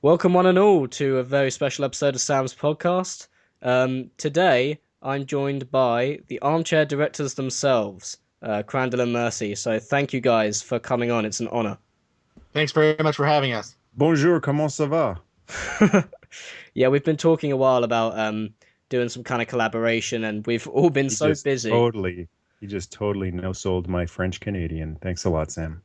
Welcome, one and all, to a very special episode of Sam's podcast. Today, I'm joined by the Armchair Directors themselves, Crandall and Mercy. So, thank you guys for coming on. It's an honor. Thanks very much for having us. Bonjour, comment ça va? Yeah, we've been talking a while about doing some kind of collaboration, and we've all been He so just busy. totally, he just totally no-sold my French Canadian. Thanks a lot, Sam.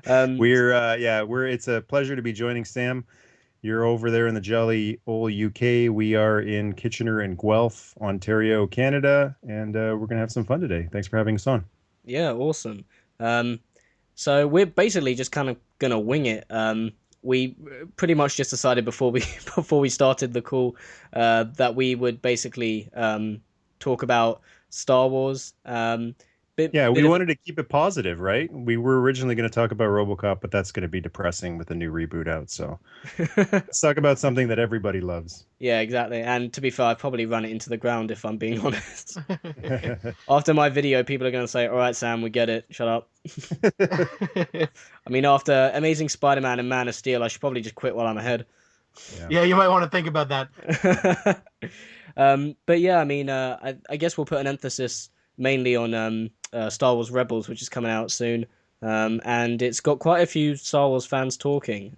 um, It's a pleasure to be joining Sam. You're over there in the jolly old UK. We are in Kitchener and Guelph, Ontario, Canada, and we're gonna have some fun today. Thanks for having us on. yeah, awesome. Um, so we're basically just kind of gonna wing it. We pretty much just decided before we before we started the call that we would basically talk about Star Wars. Yeah, Bit we of wanted to keep it positive, right? We were originally going to talk about RoboCop, but that's going to be depressing with the new reboot out. So let's talk about something that everybody loves. Yeah, exactly. And to be fair, I've probably run it into the ground if I'm being honest. After my video, people are going to say, "All right, Sam, we get it. Shut up." I mean, after Amazing Spider-Man and Man of Steel, I should probably just quit while I'm ahead. Yeah. Yeah, you might want to think about that. But yeah, I mean, I guess we'll put an emphasis mainly on Star Wars Rebels, which is coming out soon. And it's got quite a few Star Wars fans talking.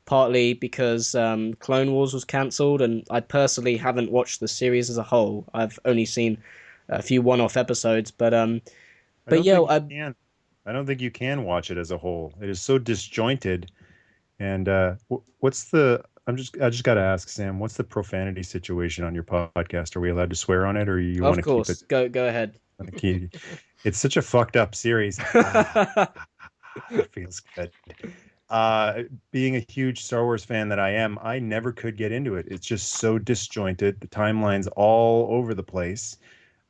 Partly because Clone Wars was cancelled, and I personally haven't watched the series as a whole. I've only seen a few one-off episodes, but I don't yeah, think you can. I don't think you can watch it as a whole. It is so disjointed. And what's the? I just got to ask Sam, what's the profanity situation on your podcast? Are we allowed to swear on it, or you want of to keep it? course, go ahead. It's such a fucked up series. It feels good. Being a huge Star Wars fan that I am, I never could get into it. It's just so disjointed. The timeline's all over the place.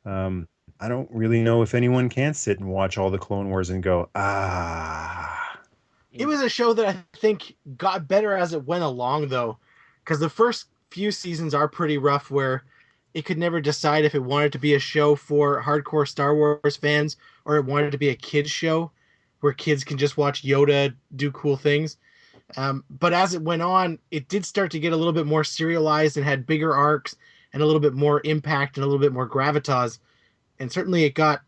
Um, I don't really know if anyone can sit and watch all the Clone Wars and go, ah. It was a show that I think got better as it went along, though, because the first few seasons are pretty rough, where it could never decide if it wanted to be a show for hardcore Star Wars fans or it wanted to be a kids show where kids can just watch Yoda do cool things. But as it went on, it did start to get a little bit more serialized and had bigger arcs and a little bit more impact and a little bit more gravitas. And certainly it got,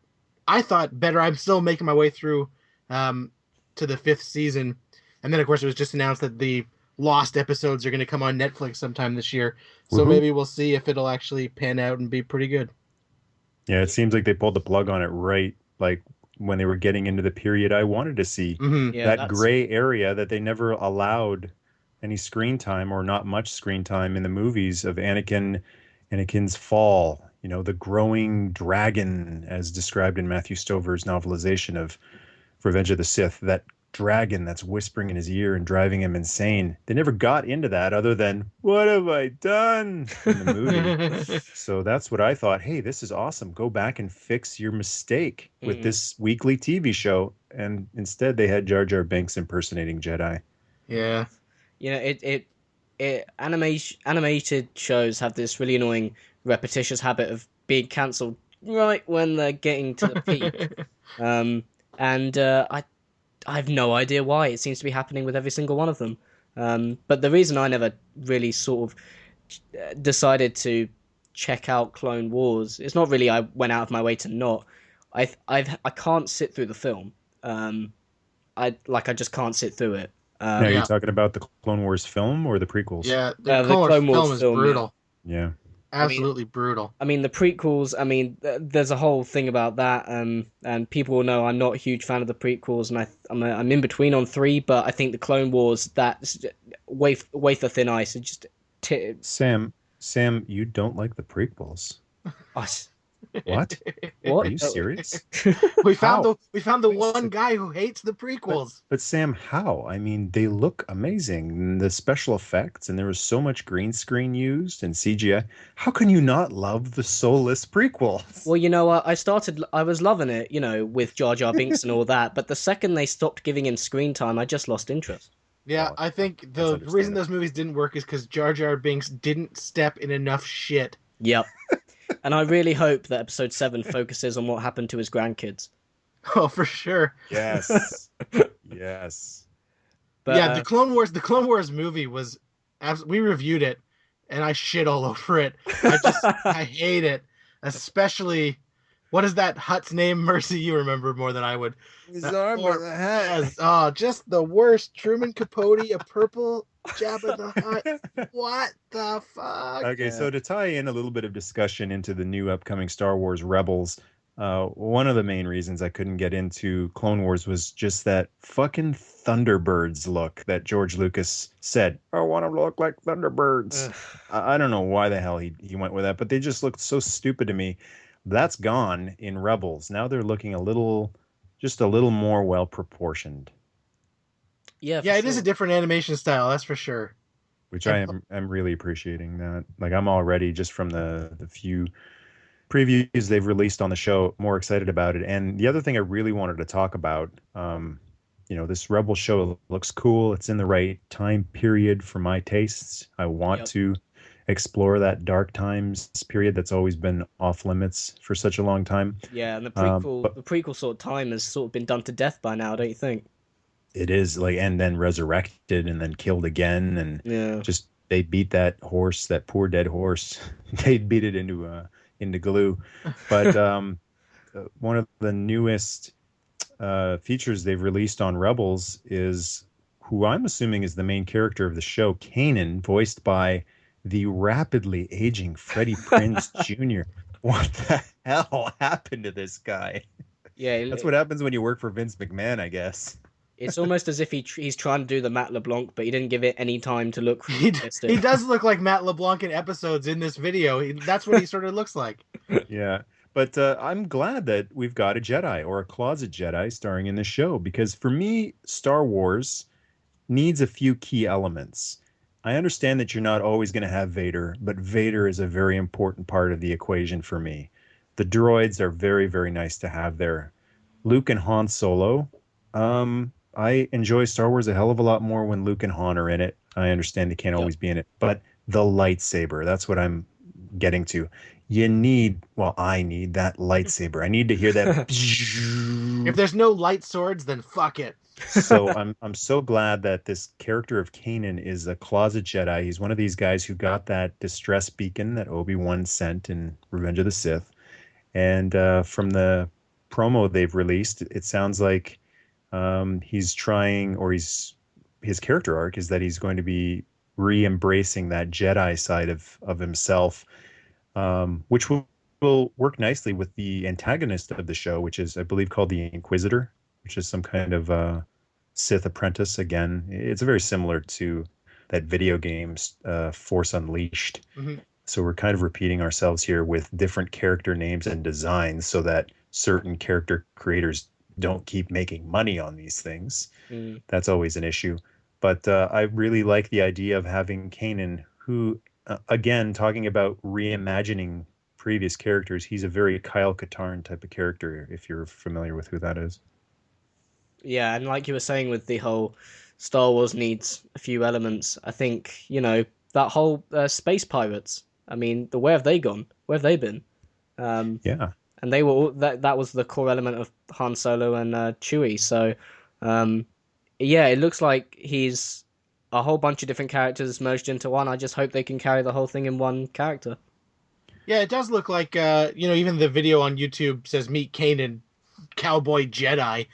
I thought, better. I'm still making my way through to the fifth season. And then, of course, it was just announced that the lost episodes are going to come on Netflix sometime this year. So Woohoo. maybe we'll see if it'll actually pan out and be pretty good. Yeah, it seems like they pulled the plug on it right, like when they were getting into the period I wanted to see. Mm-hmm. Yeah, That that's gray area that they never allowed any screen time or not much screen time in the movies of Anakin's fall, the growing dragon as described in Matthew Stover's novelization of Revenge of the Sith, that dragon that's whispering in his ear and driving him insane. They never got into that other than, what have I done in the movie? So that's what I thought. Hey, this is awesome. Go back and fix your mistake with mm, this weekly TV show. And instead, they had Jar Jar Binks impersonating Jedi. Yeah. animated shows have this really annoying repetitious habit of being cancelled right when they're getting to the peak. And I have no idea why. It seems to be happening with every single one of them. But the reason I never really sort of decided to check out Clone Wars, it's not really I went out of my way to not. I can't sit through the film. I just can't sit through it. Now, you're Yeah. talking about the Clone Wars film or the prequels? Yeah. The The Clone Wars Clone Wars film is film, yeah. brutal. Yeah. I mean, Absolutely brutal. I mean the prequels. I mean, there's a whole thing about that. And people will know I'm not a huge fan of the prequels, and I'm in between on three. But I think the Clone Wars, that's wafer thin ice. It just t- Sam, you don't like the prequels. us. What? Are What? you serious? We found How? the one guy who hates the prequels. But Sam, how? I mean, they look amazing. The special effects, and there was so much green screen used and CGI. How can you not love the soulless prequels? Well, I was loving it, with Jar Jar Binks and all that. But the second they stopped giving him screen time, I just lost interest. Yeah, Well, I think that's the reason understandable. those movies didn't work is because Jar Jar Binks didn't step in enough shit. Yep. And I really hope that episode 7 focuses on what happened to his grandkids. Oh, for sure. Yes. Yes. But Yeah, the Clone Wars movie was, we reviewed it, and I shit all over it. I hate it, especially what is that Hutt's name? Mercy, you remember more than I would. His That arm poor, with a hat. yes, oh, just the worst. Truman Capote, a purple Jabba the Hutt. What the fuck? Okay, yeah, so to tie in a little bit of discussion into the new upcoming Star Wars Rebels, one of the main reasons I couldn't get into Clone Wars was just that fucking Thunderbirds look that George Lucas said, I want to look like Thunderbirds. ugh. I don't know why the hell he went with that, but they just looked so stupid to me. That's gone in Rebels. Now they're looking just a little more well proportioned, Yeah, for Yeah, it is a sure. different animation style, that's for sure. which And I'm really appreciating that. Like I'm already just from the few previews they've released on the show more excited about it. And the other thing I really wanted to talk about, this Rebel show looks cool. It's in the right time period for my tastes. I want Yep. to explore that dark times period that's always been off limits for such a long time. Yeah, and But the prequel sort of time has sort of been done to death by now, don't you think? it is like, and then resurrected and then killed again, and Yeah. just they beat that horse, that poor dead horse. They beat it into glue. But one of the newest features they've released on Rebels is who I'm assuming is the main character of the show, Kanan, voiced by the rapidly aging Freddie Prinze Jr. What the hell happened to this guy? Yeah, That's what happens when you work for Vince McMahon, I guess. it's almost as if he's trying to do the Matt LeBlanc, but he didn't give it any time to look he realistic. does look like Matt LeBlanc in episodes in this video. That's what he sort of looks like. Yeah. But I'm glad that we've got a Jedi or a closet Jedi starring in the show, because for me, Star Wars needs a few key elements. I understand that you're not always going to have Vader, but Vader is a very important part of the equation for me. The droids are very, very nice to have there. Luke and Han Solo. I enjoy Star Wars a hell of a lot more when Luke and Han are in it. I understand they can't Yep. always be in it, but the lightsaber, that's what I'm getting to. I need that lightsaber. I need to hear that. If there's no light swords, then fuck it. So I'm so glad that this character of Kanan is a closet Jedi. He's one of these guys who got that distress beacon that Obi-Wan sent in Revenge of the Sith. And from the promo they've released, it sounds like he's trying, or his character arc is that he's going to be re-embracing that Jedi side of himself, which will work nicely with the antagonist of the show, which is, I believe, called the Inquisitor, which is some kind of Sith apprentice. Again, it's very similar to that video game's Force Unleashed. Mm-hmm. So we're kind of repeating ourselves here with different character names and designs so that certain character creators don't keep making money on these things. Mm. That's always an issue. But I really like the idea of having Kanan, who, again, talking about reimagining previous characters, he's a very Kyle Katarn type of character, if you're familiar with who that is. Yeah, and like you were saying with the whole Star Wars needs a few elements, I think, that whole space pirates. I mean, where have they gone? Where have they been? Yeah. And they were that was the core element of Han Solo and Chewie. So, yeah, it looks like he's a whole bunch of different characters merged into one. I just hope they can carry the whole thing in one character. Yeah, it does look like, even the video on YouTube says Meet Kanan, Cowboy Jedi.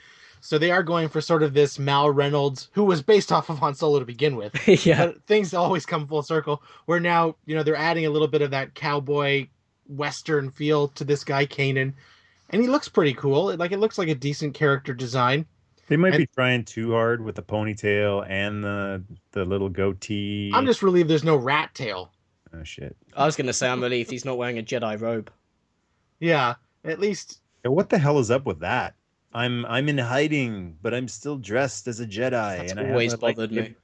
So they are going for sort of this Mal Reynolds, who was based off of Han Solo to begin with. Yeah. But things always come full circle, where now, they're adding a little bit of that cowboy Western feel to this guy, Kanan. And he looks pretty cool. It looks like a decent character design. They might be trying too hard with the ponytail and the little goatee. I'm just relieved there's no rat tail. Oh, shit. I was going to say I'm relieved he's not wearing a Jedi robe. Yeah, at least. Yeah, what the hell is up with that? I'm in hiding, but I'm still dressed as a Jedi. That's and always I have bothered me.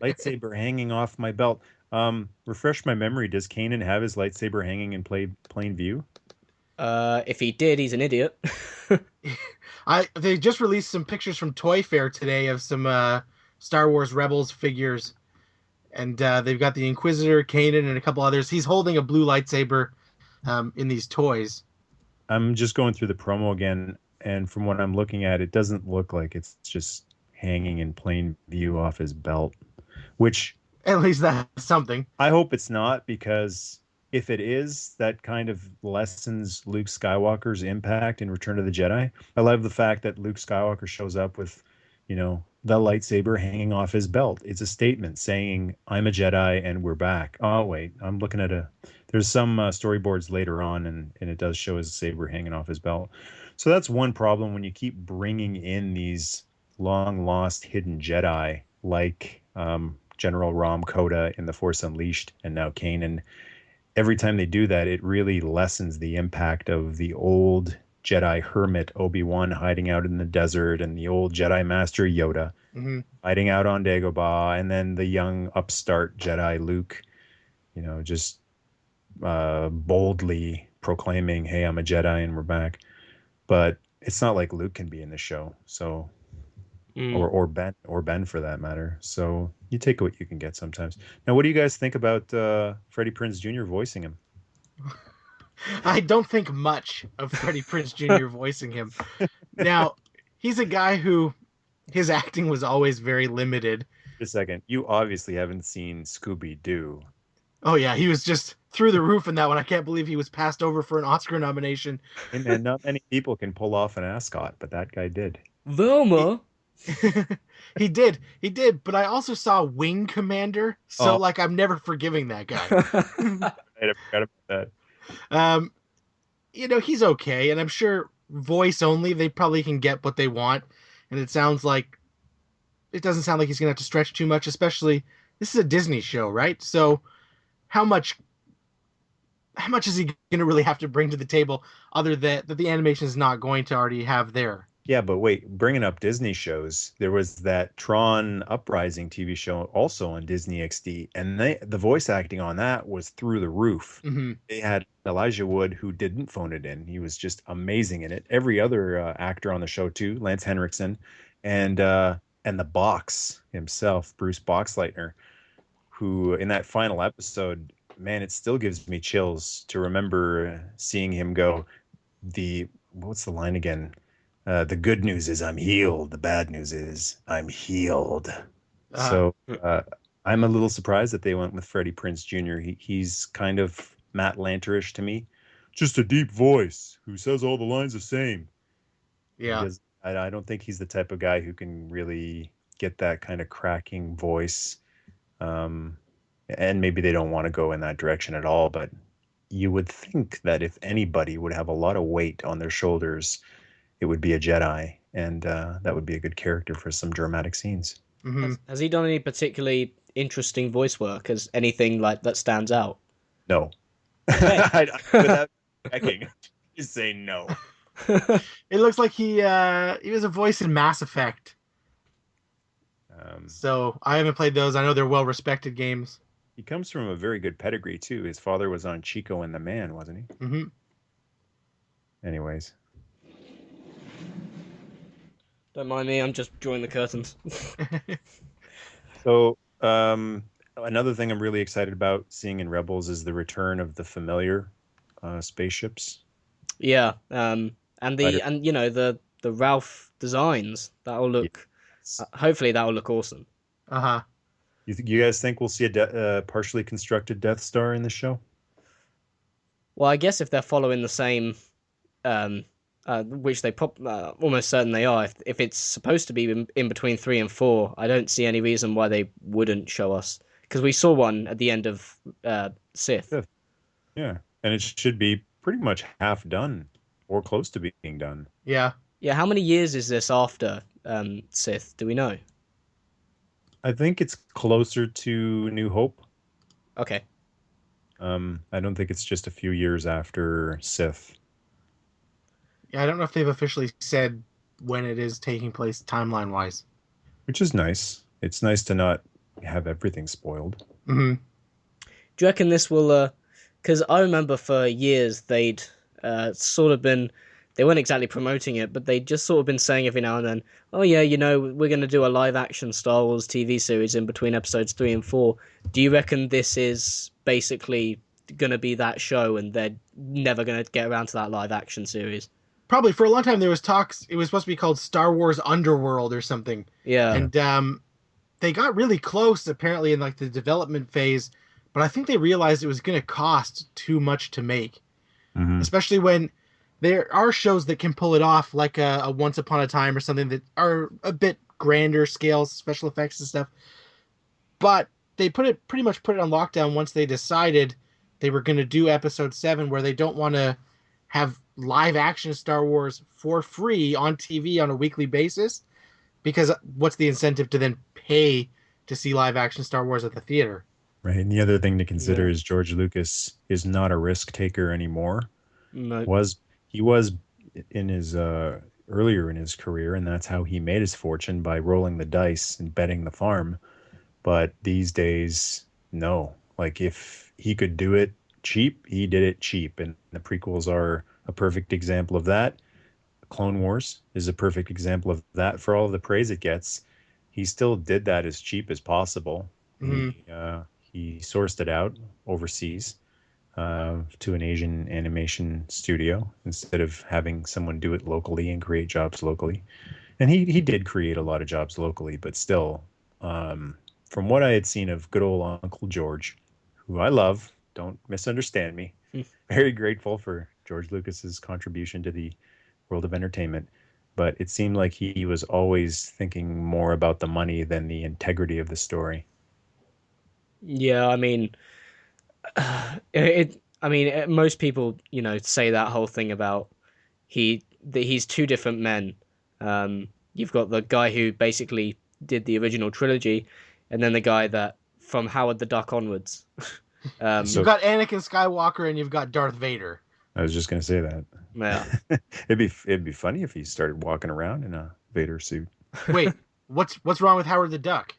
lightsaber hanging off my belt. Refresh my memory. Does Kanan have his lightsaber hanging in plain view? If he did, he's an idiot. They just released some pictures from Toy Fair today of some Star Wars Rebels figures, and they've got the Inquisitor, Kanan, and a couple others. He's holding a blue lightsaber in these toys. I'm just going through the promo again, and from what I'm looking at, it doesn't look like it's just hanging in plain view off his belt, which At least that's something. I hope it's not, because if it is, that kind of lessens Luke Skywalker's impact in Return of the Jedi. I love the fact that Luke Skywalker shows up with, the lightsaber hanging off his belt. It's a statement saying, I'm a Jedi and we're back. Oh, wait, I'm looking at there's some storyboards later on, and it does show his saber hanging off his belt. So that's one problem when you keep bringing in these long lost hidden Jedi, like General Rom Koda in The Force Unleashed, and now Kanan. Every time they do that, it really lessens the impact of the old Jedi hermit Obi-Wan hiding out in the desert, and the old Jedi Master Yoda hiding out on Dagobah, and then the young upstart Jedi Luke, just boldly proclaiming, hey, I'm a Jedi and we're back. But it's not like Luke can be in the show, so or Ben for that matter. So you take what you can get sometimes. Now, what do you guys think about Freddie Prinze Jr. voicing him? I don't think much of Freddie Prinze Jr. voicing him. Now, he's a guy who his acting was always very limited. Just a second. You obviously haven't seen Scooby-Doo. Oh, yeah. He was just through the roof in that one. I can't believe he was passed over for an Oscar nomination. And not many people can pull off an ascot, but that guy did. Velma? He did. But I also saw Wing Commander. So, I'm never forgiving that guy. I forgot about that. He's okay. And I'm sure voice only, they probably can get what they want. And it doesn't sound like he's going to have to stretch too much, especially this is a Disney show, right? So how much is he going to really have to bring to the table other than that the animation is not going to already have there? Yeah, but wait, bringing up Disney shows, there was that Tron Uprising TV show also on Disney XD, and the voice acting on that was through the roof. Mm-hmm. They had Elijah Wood, who didn't phone it in. He was just amazing in it. Every other actor on the show too, Lance Henriksen, and the Box himself, Bruce Boxleitner, who in that final episode, man, it still gives me chills to remember seeing him go, what's the line again? The good news is I'm healed. The bad news is I'm healed. So I'm a little surprised that they went with Freddie Prinze Jr. He's kind of Matt Lanterish to me. Just a deep voice who says all the lines the same. Yeah. I don't think he's the type of guy who can really get that kind of cracking voice. And maybe they don't want to go in that direction at all. But you would think that if anybody would have a lot of weight on their shoulders, it would be a Jedi, and that would be a good character for some dramatic scenes. Mm-hmm. Has he done any particularly interesting voice work? As anything like that stands out? No. Okay. Without checking, just say no. It looks like he was a voice in Mass Effect. So I haven't played those. I know they're well-respected games. He comes from a very good pedigree, too. His father was on Chico and the Man, wasn't he? Mm-hmm. Anyways. Don't mind me, I'm just drawing the curtains. So, another thing I'm really excited about seeing in Rebels is the return of the familiar spaceships. Yeah, and the Ralph designs, that'll look... hopefully that'll look awesome. Uh-huh. You guys think we'll see a partially constructed Death Star in the show? Well, I guess if they're following the same... which they almost certain they are. If it's supposed to be in between 3 and 4, I don't see any reason why they wouldn't show us. Because we saw one at the end of Sith. Yeah, and it should be pretty much half done, or close to being done. Yeah. Yeah, how many years is this after Sith? Do we know? I think it's closer to New Hope. Okay. I don't think it's just a few years after Sith. Yeah, I don't know if they've officially said when it is taking place timeline-wise. Which is nice. It's nice to not have everything spoiled. Mm-hmm. Do you reckon this will... Because I remember for years they'd sort of been... They weren't exactly promoting it, but they'd just sort of been saying every now and then, oh yeah, we're going to do a live-action Star Wars TV series in between episodes 3 and 4. Do you reckon this is basically going to be that show and they're never going to get around to that live-action series? probably for a long time there was talks. It was supposed to be called Star Wars Underworld or something. Yeah. And they got really close apparently in like the development phase, but I think they realized it was going to cost too much to make, especially when there are shows that can pull it off, like a Once Upon a Time or something that are a bit grander scale special effects and stuff. But they pretty much put it on lockdown once they decided they were going to do episode 7, where they don't want to have live action Star Wars for free on TV on a weekly basis, because what's the incentive to then pay to see live action Star Wars at the theater? Right. And the other thing to consider is George Lucas is not a risk taker anymore. No. He was in his earlier in his career, and that's how he made his fortune, by rolling the dice and betting the farm. But these days, no. Like, if he could do it cheap, he did it cheap. And the prequels are a perfect example of that. Clone Wars is a perfect example of that. For all of the praise it gets, he still did that as cheap as possible. He sourced it out overseas to an Asian animation studio instead of having someone do it locally and create jobs locally. And he did create a lot of jobs locally, but still, from what I had seen of good old Uncle George, who I love, don't misunderstand me, very grateful for George Lucas's contribution to the world of entertainment, but it seemed like he was always thinking more about the money than the integrity of the story. Yeah, I mean, most people, say that whole thing about that he's two different men. You've got the guy who basically did the original trilogy, and then the guy that from Howard the Duck onwards. You've got Anakin Skywalker and you've got Darth Vader. I was just going to say that. Yeah. It'd be funny if he started walking around in a Vader suit. Wait, what's wrong with Howard the Duck?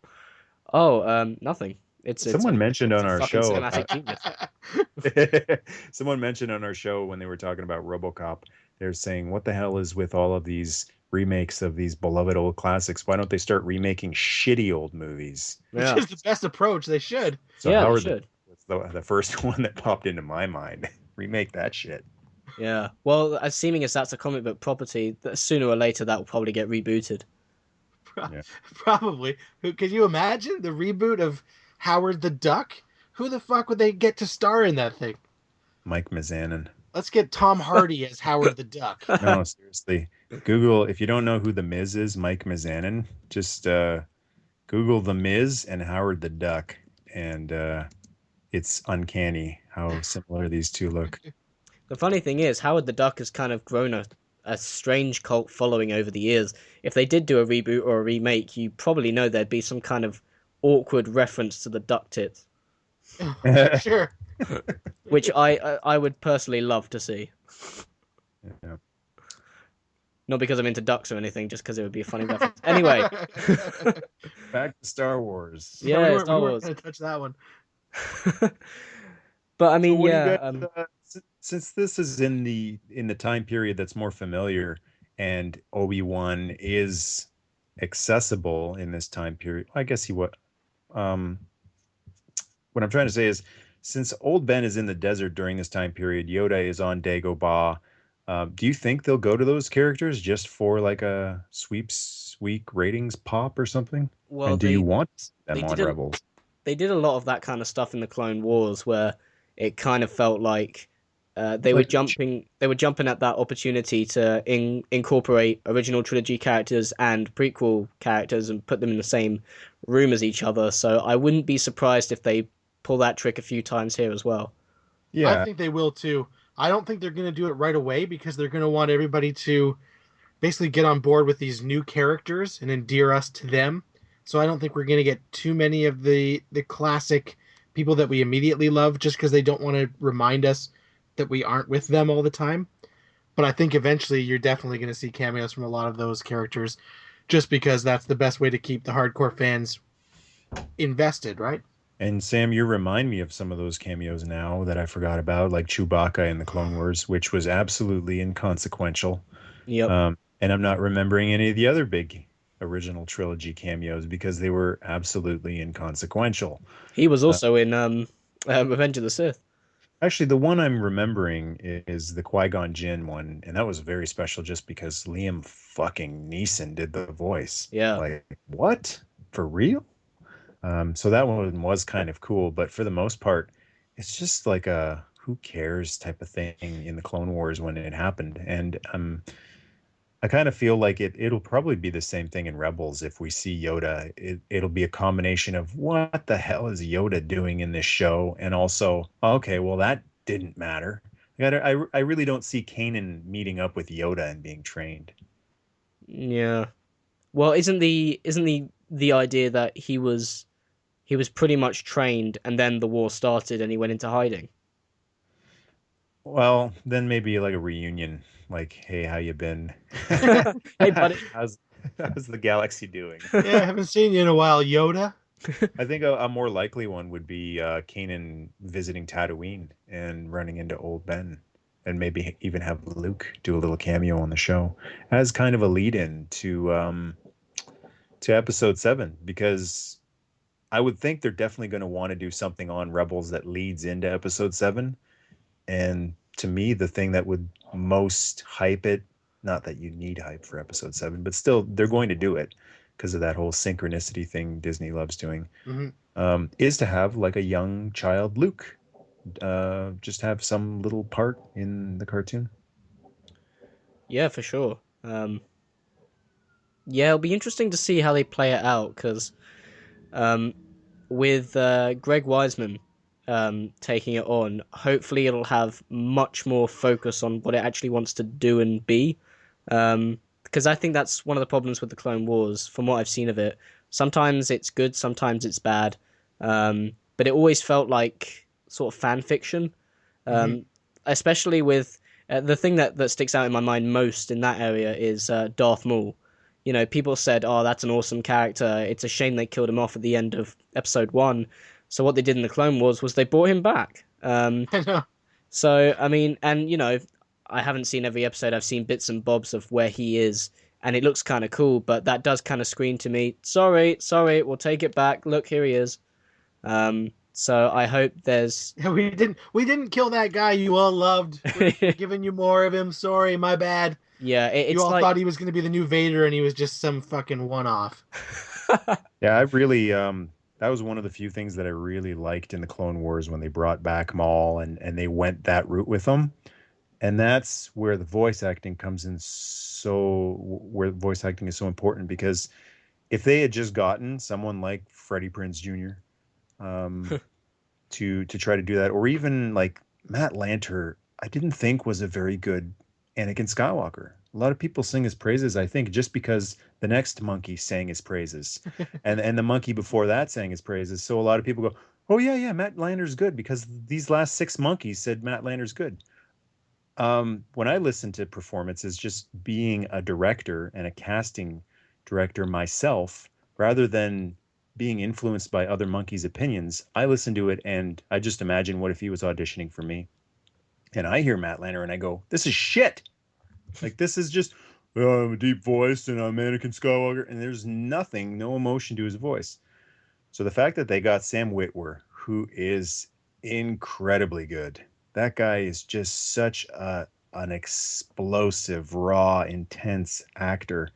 Oh, nothing. Someone mentioned on our show. Cinematic Someone mentioned on our show when they were talking about RoboCop, they're saying, what the hell is with all of these remakes of these beloved old classics? Why don't they start remaking shitty old movies? Yeah. Which is the best approach. They should. So yeah, Howard they should. was the first one that popped into my mind. Remake that shit. Yeah. Well, as seeming as that's a comic book property, sooner or later that will probably get rebooted. Probably. Could you imagine the reboot of Howard the Duck? Who the fuck would they get to star in that thing? Mike Mizanin. Let's get Tom Hardy as Howard the Duck. No, seriously. Google, if you don't know who The Miz is, Mike Mizanin, just Google The Miz and Howard the Duck, and it's uncanny how similar these two look. The funny thing is, Howard the Duck has kind of grown a strange cult following over the years. If they did do a reboot or a remake, you probably know there'd be some kind of awkward reference to the duck tits. Sure. Which I would personally love to see. Yeah. Not because I'm into ducks or anything, just because it would be a funny reference. Anyway. Back to Star Wars. Yeah, we Star weren't Wars. going to touch that one. But I mean, So yeah. Since this is in the time period that's more familiar, and Obi-Wan is accessible in this time period, I guess what I'm trying to say is, since Old Ben is in the desert during this time period, Yoda is on Dagobah. Do you think they'll go to those characters just for like a sweeps week ratings pop or something? Well, and do you want them on Rebels? They did a lot of that kind of stuff in the Clone Wars, where it kind of felt like they were jumping at that opportunity to incorporate original trilogy characters and prequel characters and put them in the same room as each other. So I wouldn't be surprised if they pull that trick a few times here as well. Yeah, I think they will too. I don't think they're going to do it right away, because they're going to want everybody to basically get on board with these new characters and endear us to them. So I don't think we're going to get too many of the classic people that we immediately love, just because they don't want to remind us that we aren't with them all the time. But I think eventually you're definitely going to see cameos from a lot of those characters, just because that's the best way to keep the hardcore fans invested, right? And Sam, you remind me of some of those cameos now that I forgot about, like Chewbacca in the Clone Wars, which was absolutely inconsequential. Yep. And I'm not remembering any of the other big original trilogy cameos because they were absolutely inconsequential. He was also in Revenge of the Sith. Actually, the one I'm remembering is the Qui-Gon Jinn one, and that was very special just because Liam fucking Neeson did the voice. Yeah. Like, what? For real? So that one was kind of cool, but for the most part, it's just like a who cares type of thing in the Clone Wars when it happened. And I kind of feel like it'll probably be the same thing in Rebels if we see Yoda. It'll be a combination of what the hell is Yoda doing in this show, and also, okay, well that didn't matter. I really don't see Kanan meeting up with Yoda and being trained. Yeah. Well, isn't the idea that he was pretty much trained and then the war started and he went into hiding? Well, then maybe like a reunion, like, hey, how you been? Hey, buddy. How's the galaxy doing? Yeah, I haven't seen you in a while, Yoda. I think a more likely one would be Kanan visiting Tatooine and running into Old Ben, and maybe even have Luke do a little cameo on the show as kind of a lead-in to Episode 7, because I would think they're definitely going to want to do something on Rebels that leads into Episode 7. And to me, the thing that would most hype it, not that you need hype for Episode 7, but still, they're going to do it because of that whole synchronicity thing Disney loves doing, is to have like a young child Luke just have some little part in the cartoon. Yeah, for sure. Yeah, it'll be interesting to see how they play it out because with Greg Wiseman taking it on, hopefully it'll have much more focus on what it actually wants to do and be. Because I think that's one of the problems with the Clone Wars, from what I've seen of it. Sometimes it's good, sometimes it's bad, but it always felt like sort of fan fiction, especially with the thing that sticks out in my mind most in that area is Darth Maul. You know, people said, "Oh, that's an awesome character. It's a shame they killed him off at the end of Episode 1." So what they did in the Clone Wars was they brought him back. I know. So I mean, and you know, I haven't seen every episode. I've seen bits and bobs of where he is, and it looks kind of cool. But that does kind of scream to me, sorry, we'll take it back. Look, here he is. So I hope there's. Yeah, we didn't kill that guy you all loved. We're giving you more of him. Sorry, my bad. Yeah, it's You all like thought he was going to be the new Vader, and he was just some fucking one-off. Yeah, I really that was one of the few things that I really liked in the Clone Wars when they brought back Maul and they went that route with them. And that's where the voice acting comes in, so where voice acting is so important, because if they had just gotten someone like Freddie Prinze Jr. To try to do that, or even like Matt Lanter, I didn't think was a very good Anakin Skywalker. A lot of people sing his praises, I think, just because the next monkey sang his praises, and the monkey before that sang his praises. So a lot of people go, "Oh yeah, Matt Lanter's good," because these last 6 monkeys said Matt Lanter's good. When I listen to performances, just being a director and a casting director myself, rather than being influenced by other monkeys' opinions, I listen to it and I just imagine, what if he was auditioning for me? And I hear Matt Lanter and I go, this is shit. Like, this is just, "Oh, I'm a deep voice and I'm Anakin Skywalker," and there's nothing, no emotion to his voice. So the fact that they got Sam Witwer, who is incredibly good, that guy is just such an explosive, raw, intense actor,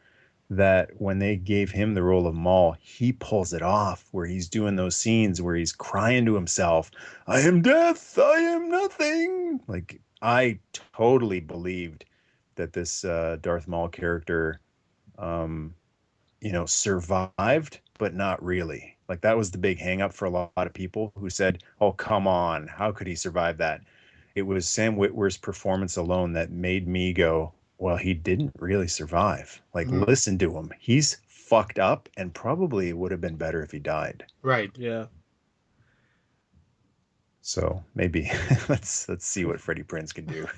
that when they gave him the role of Maul, he pulls it off, where he's doing those scenes where he's crying to himself, "I am death, I am nothing." Like, I totally believed that this Darth Maul character, survived, but not really. Like, that was the big hang up for a lot of people who said, "Oh, come on, how could he survive that?" It was Sam Witwer's performance alone that made me go, well, he didn't really survive. Like, listen to him. He's fucked up, and probably would have been better if he died. Right. Yeah. So maybe let's see what Freddie Prinze can do.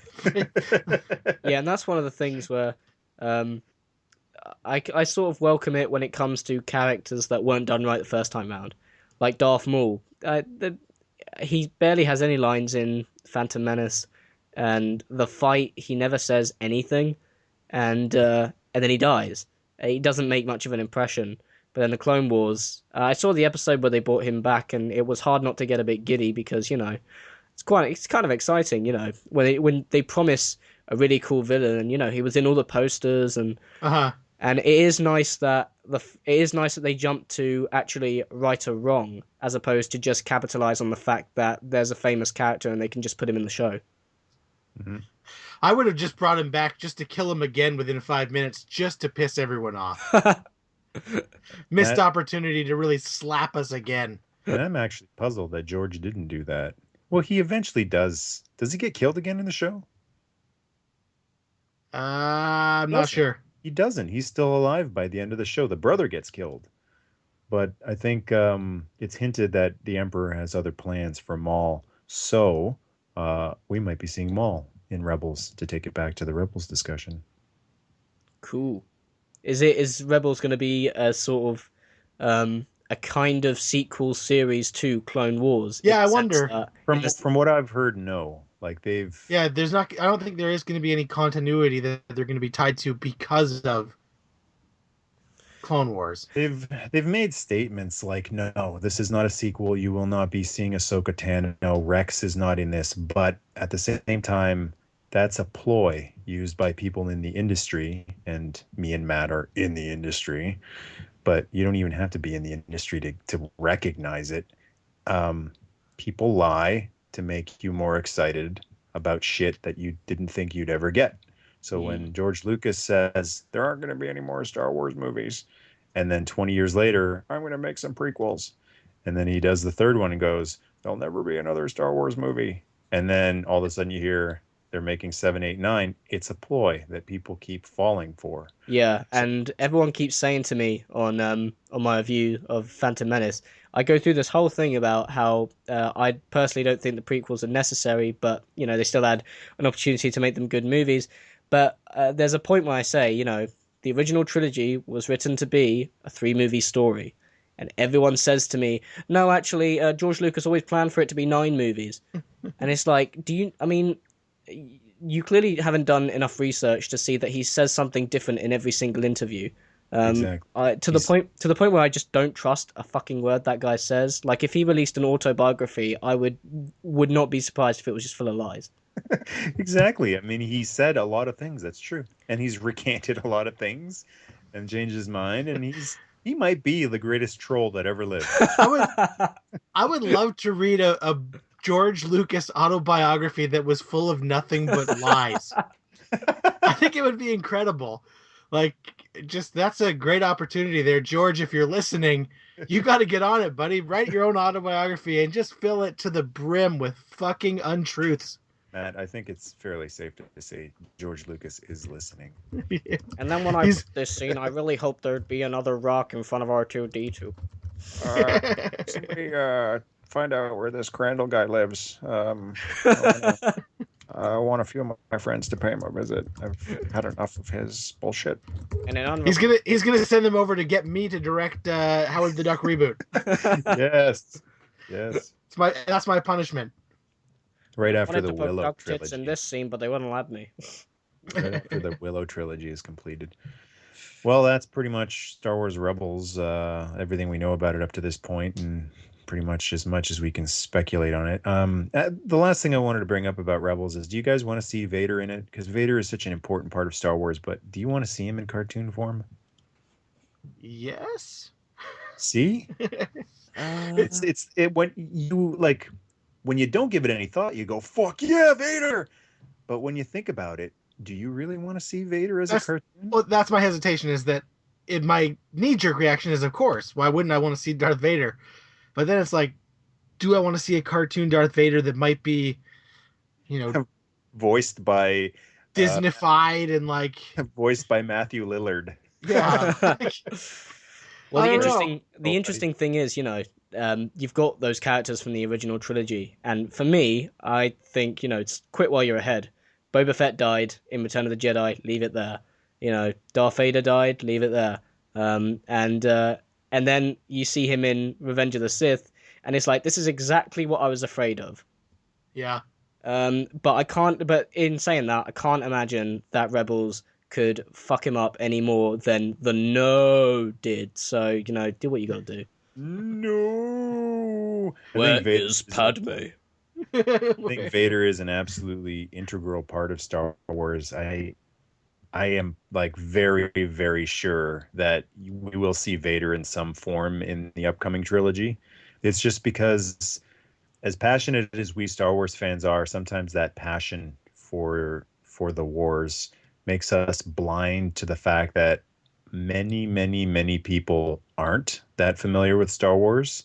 Yeah, and that's one of the things where I sort of welcome it when it comes to characters that weren't done right the first time round. Like Darth Maul. He barely has any lines in Phantom Menace, and the fight, he never says anything, and then he dies. He doesn't make much of an impression. But in the Clone Wars, I saw the episode where they brought him back, and it was hard not to get a bit giddy because, it's kind of exciting, when they promise a really cool villain, and he was in all the posters, Uh-huh. and it is nice that they jump to actually right a wrong as opposed to just capitalize on the fact that there's a famous character and they can just put him in the show. Mm-hmm. I would have just brought him back just to kill him again within 5 minutes, just to piss everyone off. Missed opportunity to really slap us again. And I'm actually puzzled that George didn't do that. Well, he eventually does. Does he get killed again in the show? I'm not sure. He doesn't. He's still alive by the end of the show. The brother gets killed. But I think it's hinted that the Emperor has other plans for Maul. So we might be seeing Maul in Rebels, to take it back to the Rebels discussion. Cool. Is Rebels going to be a sort of a kind of sequel series to Clone Wars? Yeah, I wonder. From what I've heard, no. Like there's not. I don't think there is going to be any continuity that they're going to be tied to because of Clone Wars. They've made statements like, no, this is not a sequel. You will not be seeing Ahsoka Tano. No, Rex is not in this. But at the same time, that's a ploy used by people in the industry, and me and Matt are in the industry. But you don't even have to be in the industry to recognize it. People lie to make you more excited about shit that you didn't think you'd ever get. So when George Lucas says there aren't going to be any more Star Wars movies, and then 20 years later, I'm going to make some prequels, and then he does the third one and goes, there'll never be another Star Wars movie. And then all of a sudden you hear they're making 7, 8, 9. It's a ploy that people keep falling for. Yeah, and everyone keeps saying to me on my review of Phantom Menace, I go through this whole thing about how I personally don't think the prequels are necessary, but they still had an opportunity to make them good movies. But there's a point where I say, the original trilogy was written to be a 3-movie story. And everyone says to me, no, actually, George Lucas always planned for it to be 9 movies. And it's like, you clearly haven't done enough research to see that he says something different in every single interview. Exactly. To the point where I just don't trust a fucking word that guy says. Like, if he released an autobiography, I would not be surprised if it was just full of lies. Exactly. I mean, he said a lot of things. That's true, and he's recanted a lot of things and changed his mind. And he might be the greatest troll that ever lived. I would love to read a George Lucas autobiography that was full of nothing but lies. I think it would be incredible. Like, just that's a great opportunity there, George. If you're listening, you got to get on it, buddy. Write your own autobiography and just fill it to the brim with fucking untruths. Matt, I think it's fairly safe to say George Lucas is listening. Yeah. And then when I put this scene, I really hope there'd be another rock in front of R2-D2. Somebody find out where this Crandall guy lives. I want a few of my friends to pay him a visit. I've had enough of his bullshit. And then he's gonna send them over to get me to direct Howard the Duck reboot. Yes. That's my punishment. Right after the Willow trilogy. In this scene, but they wouldn't let me. Right after the Willow trilogy is completed. Well, that's pretty much Star Wars Rebels. Everything we know about it up to this point, and pretty much as we can speculate on it. The last thing I wanted to bring up about Rebels is, do you guys want to see Vader in it? Because Vader is such an important part of Star Wars, but do you want to see him in cartoon form? Yes. See? When you don't give it any thought, you go, fuck yeah, Vader! But when you think about it, do you really want to see Vader as a cartoon? Well, that's my hesitation, is that my knee-jerk reaction is, of course, why wouldn't I want to see Darth Vader? But then it's like, do I want to see a cartoon Darth Vader that might be, voiced by Disneyfied and like voiced by Matthew Lillard? Yeah. Well, the interesting thing is, you've got those characters from the original trilogy, and for me, I think it's quit while you're ahead. Boba Fett died in Return of the Jedi, leave it there. Darth Vader died, leave it there. And then you see him in Revenge of the Sith, and it's like, this is exactly what I was afraid of. Yeah. But in saying that, I can't imagine that Rebels could fuck him up any more than the No did. So, do what you gotta do. No. Where is Padme? I think Vader is an absolutely integral part of Star Wars. I am like very, very sure that we will see Vader in some form in the upcoming trilogy. It's just because, as passionate as we Star Wars fans are, sometimes that passion for the wars makes us blind to the fact that many, many, many people aren't that familiar with Star Wars.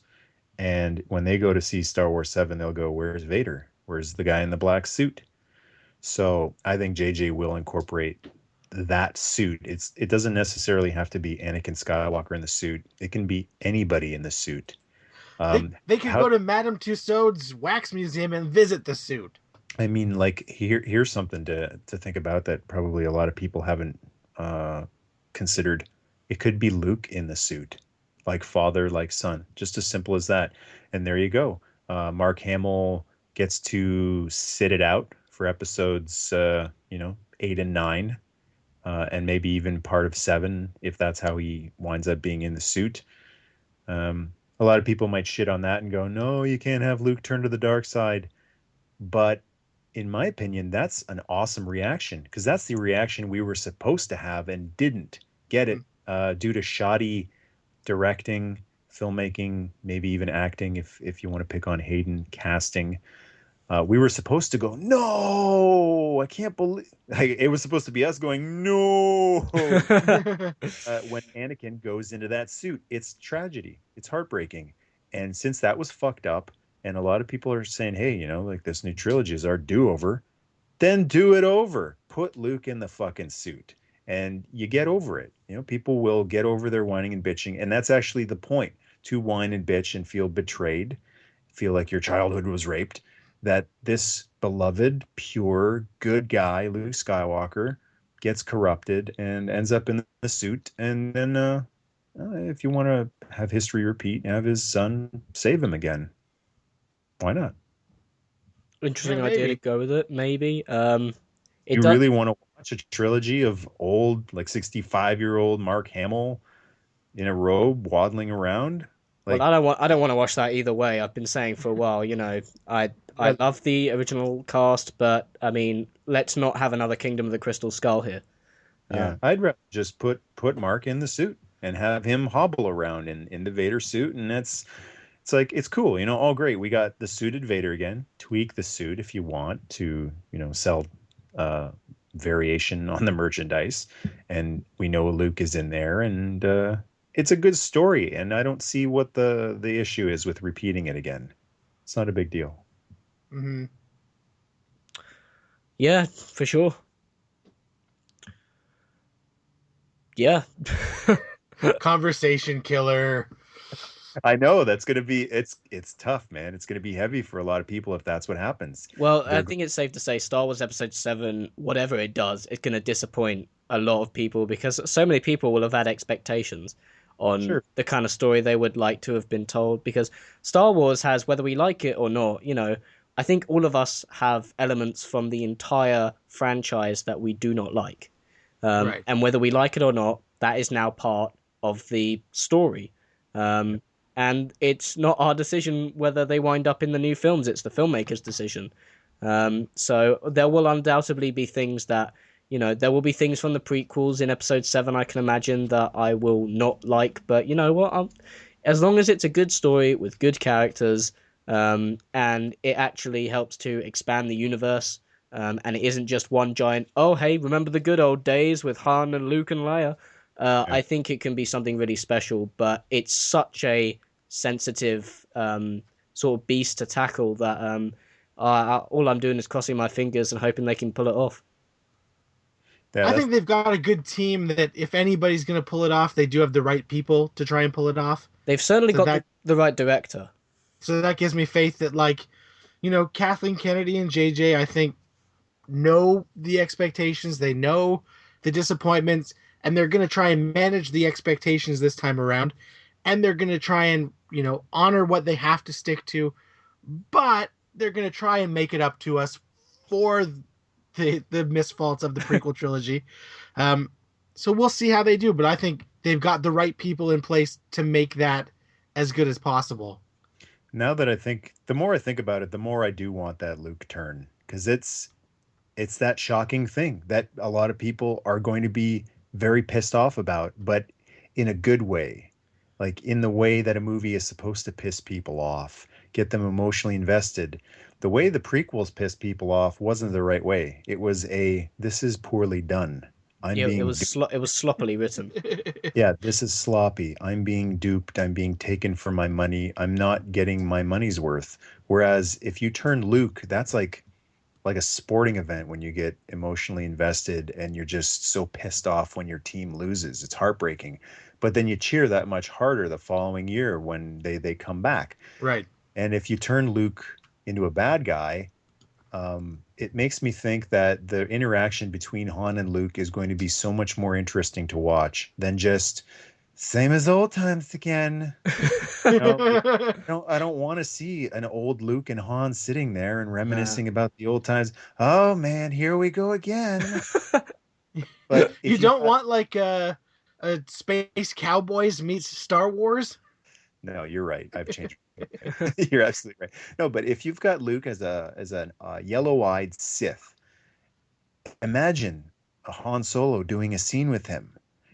And when they go to see Star Wars 7, they'll go, "Where's Vader? Where's the guy in the black suit?" So I think JJ will incorporate that suit. It doesn't necessarily have to be Anakin Skywalker in the suit. It can be anybody in the suit. They could go to Madame Tussauds wax museum and visit the suit. I mean, like here's something to think about that probably a lot of people haven't considered. It could be Luke in the suit, like father, like son, just as simple as that. And there you go. Mark Hamill gets to sit it out for episodes, 8 and 9, and maybe even part of 7 if that's how he winds up being in the suit. A lot of people might shit on that and go, "No, you can't have Luke turn to the dark side." But in my opinion, that's an awesome reaction because that's the reaction we were supposed to have and didn't get it due to shoddy directing, filmmaking, maybe even acting. If you want to pick on Hayden, casting, we were supposed to go, "No, I can't believe." It was supposed to be us going, "No." When Anakin goes into that suit, it's tragedy. It's heartbreaking. And since that was fucked up, and a lot of people are saying, "Hey, like this new trilogy is our do-over," then do it over. Put Luke in the fucking suit and you get over it. People will get over their whining and bitching. And that's actually the point, to whine and bitch and feel betrayed, feel like your childhood was raped, that this beloved, pure, good guy, Luke Skywalker, gets corrupted and ends up in the suit. And then if you want to have history repeat, have his son save him again. Why not? Interesting idea to go with it, maybe. You really want to watch a trilogy of old, like 65-year-old Mark Hamill in a robe waddling around? Well, I don't want to watch that either way. I've been saying for a while, I love the original cast, but I mean, let's not have another Kingdom of the Crystal Skull here. Yeah, I'd rather just put Mark in the suit and have him hobble around in the Vader suit, and it's cool, all great. We got the suited Vader again. Tweak the suit if you want to, sell variation on the merchandise, and we know Luke is in there, and it's a good story, and I don't see what the issue is with repeating it again. It's not a big deal. Mm-hmm. Yeah, for sure. Yeah. Conversation killer. I know that's going to be it's tough, man. It's going to be heavy for a lot of people if that's what happens. Well, I think it's safe to say Star Wars Episode 7, whatever it does, it's going to disappoint a lot of people because so many people will have had expectations on the kind of story they would like to have been told, because Star Wars has, whether we like it or not, I think all of us have elements from the entire franchise that we do not like. Right. And whether we like it or not, that is now part of the story. And it's not our decision whether they wind up in the new films. It's the filmmaker's decision. So there will undoubtedly be things that, there will be things from the prequels in Episode 7, I can imagine, that I will not like. But you know what? As long as it's a good story with good characters, and it actually helps to expand the universe, and it isn't just one giant, "Oh, hey, remember the good old days with Han and Luke and Leia?" I think it can be something really special, but it's such a sensitive sort of beast to tackle that all I'm doing is crossing my fingers and hoping they can pull it off. Yeah, I think they've got a good team that if anybody's going to pull it off, they do have the right people to try and pull it off. They've certainly got the right director. So that gives me faith that, Kathleen Kennedy and JJ, I think, know the expectations. They know the disappointments, and they're going to try and manage the expectations this time around. And they're going to try and, honor what they have to stick to. But they're going to try and make it up to us for the misfaults of the prequel trilogy. So we'll see how they do. But I think they've got the right people in place to make that as good as possible. Now that the more I think about it, the more I do want that Luke turn, because it's that shocking thing that a lot of people are going to be very pissed off about, but in a good way. Like in the way that a movie is supposed to piss people off, get them emotionally invested. The way the prequels pissed people off wasn't the right way. It was this is poorly done. I'm Yeah, being it was sloppily written. yeah, this is sloppy. I'm being duped. I'm being taken for my money. I'm not getting my money's worth. Whereas if you turn Luke, that's like a sporting event when you get emotionally invested and you're just so pissed off when your team loses. It's heartbreaking. But then you cheer that much harder the following year when they come back. Right. And if you turn Luke into a bad guy, it makes me think that the interaction between Han and Luke is going to be so much more interesting to watch than just same as old times again. I don't want to see an old Luke and Han sitting there and reminiscing about the old times. Oh man, here we go again. But You if you don't want like a Space Cowboys meets Star Wars? no, you're right. I've changed. You're absolutely right. No, but if you've got Luke as a yellow-eyed Sith, imagine a Han Solo doing a scene with him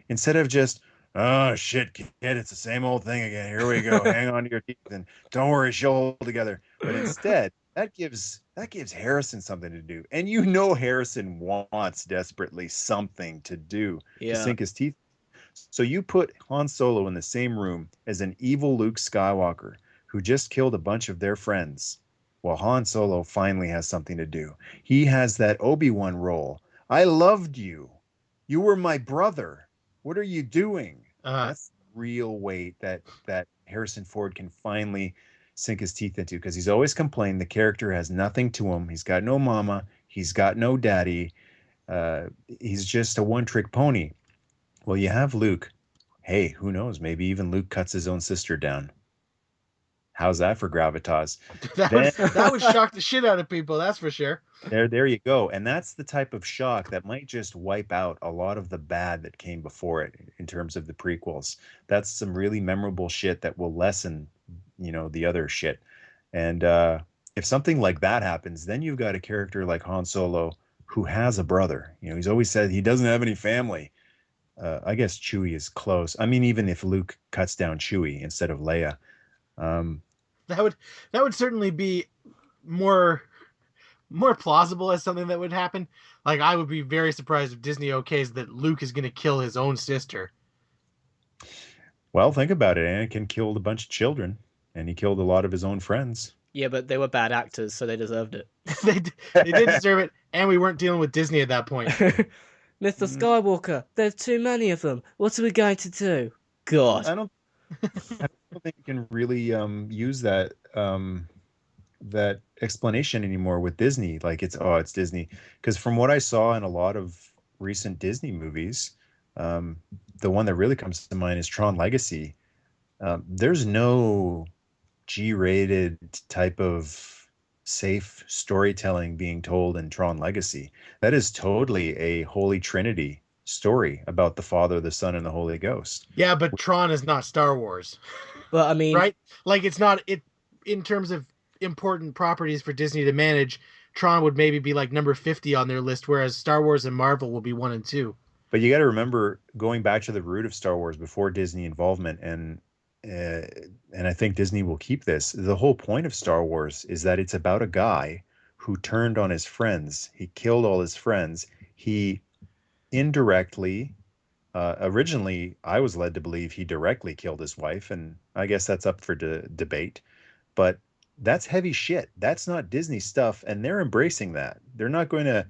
instead of just, oh shit, kid, it's the same old thing again. Here we go. Hang on to your teeth and don't worry, she'll hold together. But instead, that gives Harrison something to do. And you know Harrison wants desperately something to do to Yeah. sink his teeth. So you put Han Solo in the same room as an evil Luke Skywalker who just killed a bunch of their friends. Well, Han Solo finally has something to do. He has that Obi-Wan role. I loved you. You were my brother. What are you doing? That's real weight that Harrison Ford can finally sink his teeth into, because he's always complained the character has nothing to him. He's got no mama. He's got no daddy. He's just a one-trick pony. Well, you have Luke. Hey, who knows? Maybe even Luke cuts his own sister down. How's that for gravitas? That would shock the shit out of people, that's for sure. There you go. And that's the type of shock that might just wipe out a lot of the bad that came before it in terms of the prequels. That's some really memorable shit that will lessen, the other shit. And if something like that happens, then you've got a character like Han Solo who has a brother. He's always said he doesn't have any family. I guess Chewie is close. I mean, even if Luke cuts down Chewie instead of Leia. That would certainly be more plausible as something that would happen. Like, I would be very surprised if Disney okays that Luke is going to kill his own sister. Well, think about it. Anakin killed a bunch of children, and he killed a lot of his own friends. Yeah, but they were bad actors, so they deserved it. they did deserve it, and we weren't dealing with Disney at that point. Mr. Skywalker, there's too many of them. What are we going to do? God. I don't think you can really use that that explanation anymore with Disney. Like it's Disney. Because from what I saw in a lot of recent Disney movies, the one that really comes to mind is Tron Legacy. There's no G-rated type of safe storytelling being told in Tron Legacy. That is totally a Holy Trinity story about the Father, the Son, and the Holy Ghost. Yeah, but Tron is not Star Wars. Well, I mean, right? Like, it's not it in terms of important properties for Disney to manage. Tron would maybe be like number 50 on their list, whereas Star Wars and Marvel will be 1 and 2. But you got to remember, going back to the root of Star Wars before Disney involvement, and I think Disney will keep this. The whole point of Star Wars is that it's about a guy who turned on his friends. He killed all his friends. He indirectly, originally, I was led to believe he directly killed his wife, and I guess that's up for debate. But that's heavy shit. That's not Disney stuff, and they're embracing that. They're not going to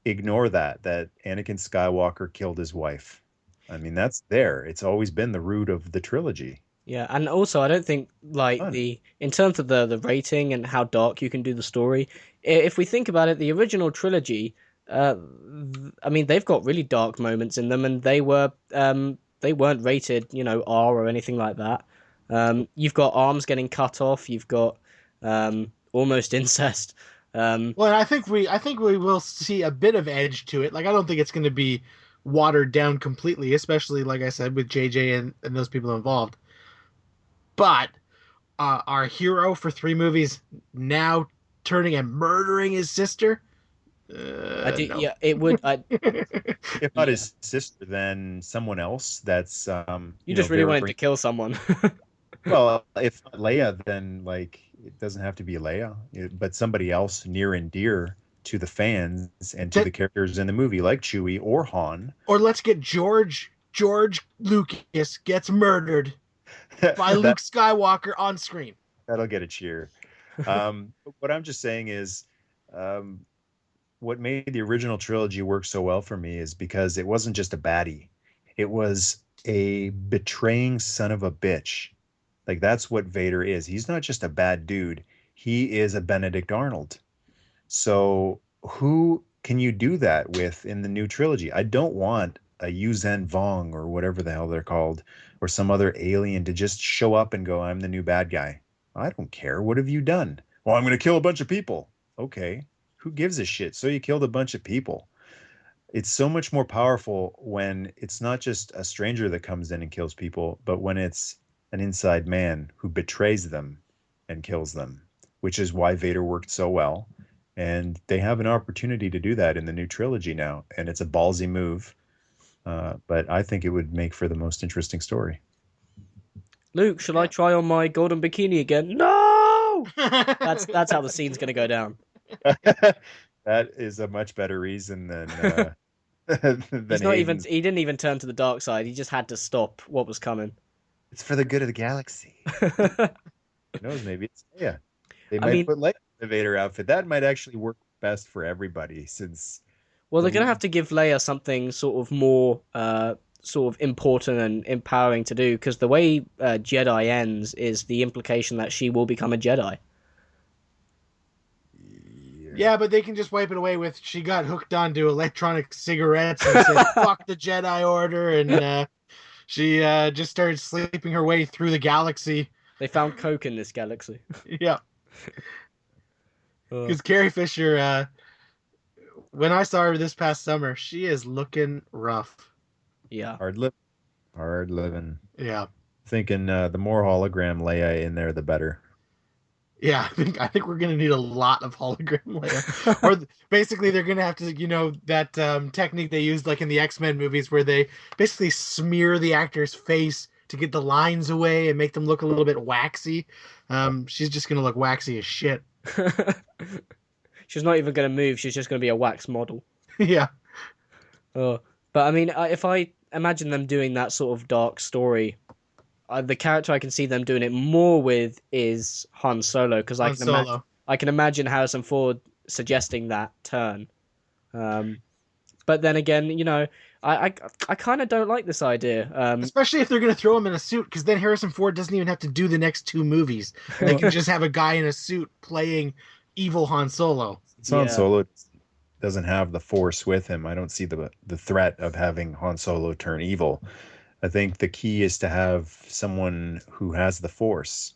ignore that Anakin Skywalker killed his wife. I mean, that's there. It's always been the root of the trilogy. Yeah, and also I don't think in terms of the rating and how dark you can do the story, if we think about it, the original trilogy, I mean, they've got really dark moments in them, and they weren't rated, R or anything like that. You've got arms getting cut off. You've got almost incest. Well, and I think we will see a bit of edge to it. Like, I don't think it's going to be watered down completely, especially, like I said, with JJ and those people involved. But our hero for 3 movies now turning and murdering his sister. I do. No. Yeah, it would. If not Yeah, his sister, then someone else that's you just really wanted to very kill someone. well. If not Leia, then like it doesn't have to be Leia, but somebody else near and dear to the fans and to That, the characters in the movie, like Chewie or Han. or let's get George Lucas gets murdered by that Luke Skywalker on screen. that'll get a cheer. What I'm just saying is, um, what made the original trilogy work so well for me is because it wasn't just a baddie. It was a betraying son of a bitch. Like that's what Vader is. He's not just a bad dude. He is a Benedict Arnold. So who can you do that with in the new trilogy? I don't want a Yuuzhan Vong or whatever the hell they're called, or some other alien to just show up and go, I'm the new bad guy. I don't care. What have you done? Well, I'm going to kill a bunch of people. Okay. Who gives a shit? So you killed a bunch of people. It's so much more powerful when it's not just a stranger that comes in and kills people, but when it's an inside man who betrays them and kills them, which is why Vader worked so well. And they have an opportunity to do that in the new trilogy now. And it's a ballsy move. But I think it would make for the most interesting story. Luke, shall I try on my golden bikini again? No. That's how the scene's gonna go down. That is a much better reason than He's not even. Aiden's. He didn't even turn to the dark side. He just had to stop what was coming. It's for the good of the galaxy. Who knows? Maybe it's Leia. They I might mean, put Leia in the Vader outfit. That might actually work best for everybody, since well, the they're gonna have to give Leia something sort of more, sort of important and empowering to do, because the way Jedi ends is the implication that she will become a Jedi. Yeah, but they can just wipe it away with she got hooked onto electronic cigarettes and said, fuck the Jedi Order, and she just started sleeping her way through the galaxy. They found coke in this galaxy. Yeah. Because Carrie Fisher, when I saw her this past summer, she is looking rough. Yeah. Hard living. Yeah. Thinking the more hologram Leia in there, the better. Yeah, I think we're gonna need a lot of hologram Leia, or basically they're gonna have to, that technique they used like in the X-Men movies where they basically smear the actor's face to get the lines away and make them look a little bit waxy. She's just gonna look waxy as shit. She's not even gonna move. She's just gonna be a wax model. Yeah. But I mean, if I imagine them doing that sort of dark story, the character I can see them doing it more with is Han Solo, because I can imagine Harrison Ford suggesting that turn. But then again, I kind of don't like this idea. Especially if they're going to throw him in a suit, because then Harrison Ford doesn't even have to do the next 2 movies. They can just have a guy in a suit playing evil Han Solo. Han Solo doesn't have the Force with him. I don't see the threat of having Han Solo turn evil. I think the key is to have someone who has the Force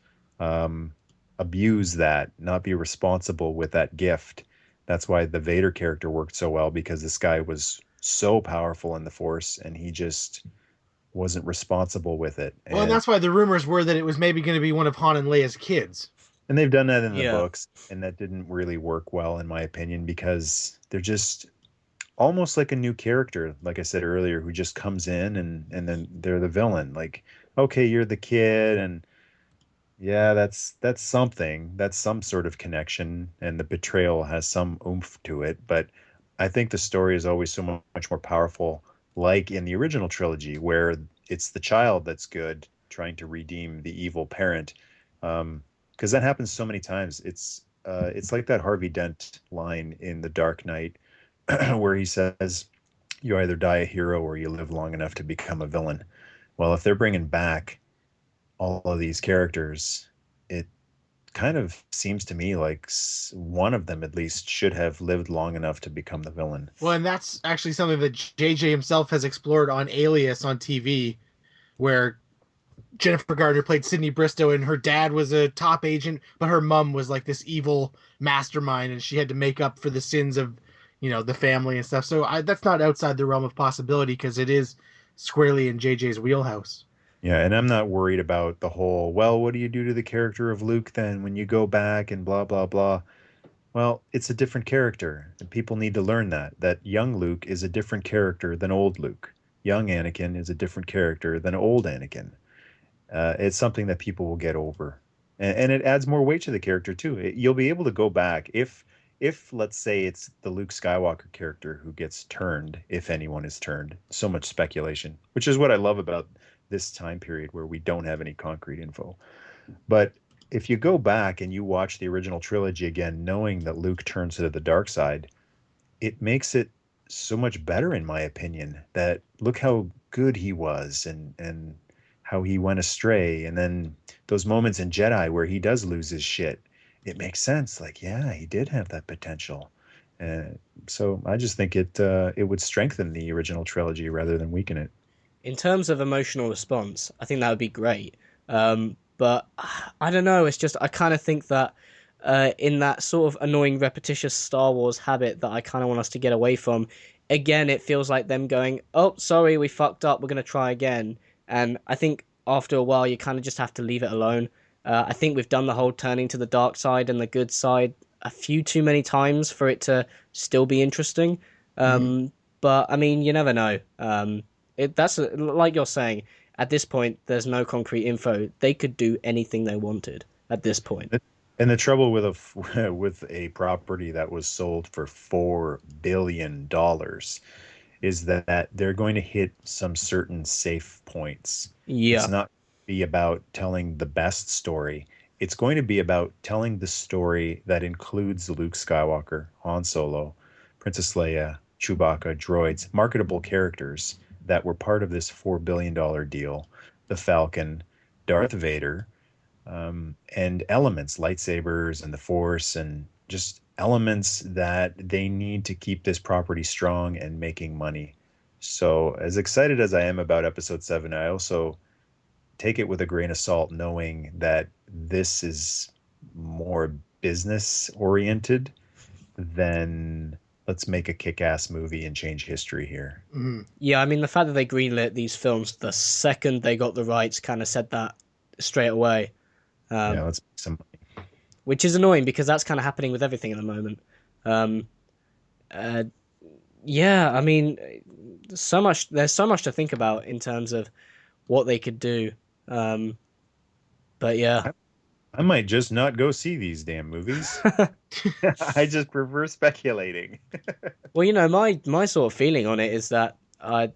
abuse that, not be responsible with that gift. That's why the Vader character worked so well, because this guy was so powerful in the Force and he just wasn't responsible with it. Well, and that's why the rumors were that it was maybe going to be one of Han and Leia's kids. And they've done that in the books, and that didn't really work well, in my opinion, because they're just almost like a new character, like I said earlier, who just comes in and then they're the villain. Like, okay, you're the kid, and yeah, that's something. That's some sort of connection, and the betrayal has some oomph to it. But I think the story is always so much more powerful, like in the original trilogy, where it's the child that's good trying to redeem the evil parent. Because that happens so many times. It's like that Harvey Dent line in The Dark Knight, where he says, you either die a hero or you live long enough to become a villain. Well, if they're bringing back all of these characters, it kind of seems to me like one of them at least should have lived long enough to become the villain. Well, and that's actually something that JJ himself has explored on Alias on TV, where Jennifer Garner played Sydney Bristow, and her dad was a top agent, but her mom was like this evil mastermind, and she had to make up for the sins of the family and stuff. So that's not outside the realm of possibility, because it is squarely in JJ's wheelhouse. Yeah, and I'm not worried about the whole, well, what do you do to the character of Luke then when you go back and blah, blah, blah. Well, it's a different character, and people need to learn that young Luke is a different character than old Luke. Young Anakin is a different character than old Anakin. It's something that people will get over, and it adds more weight to the character too. You'll be able to go back if let's say it's the Luke Skywalker character who gets turned, if anyone is turned. So much speculation, which is what I love about this time period where we don't have any concrete info. But if you go back and you watch the original trilogy again, knowing that Luke turns to the dark side, it makes it so much better, in my opinion, that look how good he was and how he went astray. And then those moments in Jedi where he does lose his shit, it makes sense. Like, yeah, he did have that potential. So I just think it would strengthen the original trilogy rather than weaken it. In terms of emotional response, I think that would be great. But I don't know. It's just I kind of think that in that sort of annoying, repetitious Star Wars habit that I kind of want us to get away from. Again, it feels like them going, "Oh, sorry, we fucked up. We're gonna try again." And I think after a while, you kind of just have to leave it alone. I think we've done the whole turning to the dark side and the good side a few too many times for it to still be interesting. But I mean, you never know. That's like you're saying. At this point, there's no concrete info. They could do anything they wanted at this point. And the trouble with a with a property that was sold for $4 billion is that they're going to hit some certain safe points. It's Yeah, not be about telling the best story. It's going to be about telling the story that includes Luke Skywalker, Han Solo, Princess Leia, Chewbacca, droids, marketable characters that were part of this $4 billion deal, the Falcon, Darth Vader, and elements, lightsabers and the Force, and just elements that they need to keep this property strong and making money. So, as excited as I am about Episode 7, I also take it with a grain of salt, knowing that this is more business oriented than let's make a kick-ass movie and change history here. yeah. I mean, the fact that they greenlit these films the second they got the rights kind of said that straight away, Yeah, let's make some. which is annoying because that's kind of happening with everything at the moment. Um, uh, yeah, I mean, so much. There's so much to think about in terms of what they could do. Um, but yeah. I might just not go see these damn movies. I just prefer speculating. Well, my sort of feeling on it is that I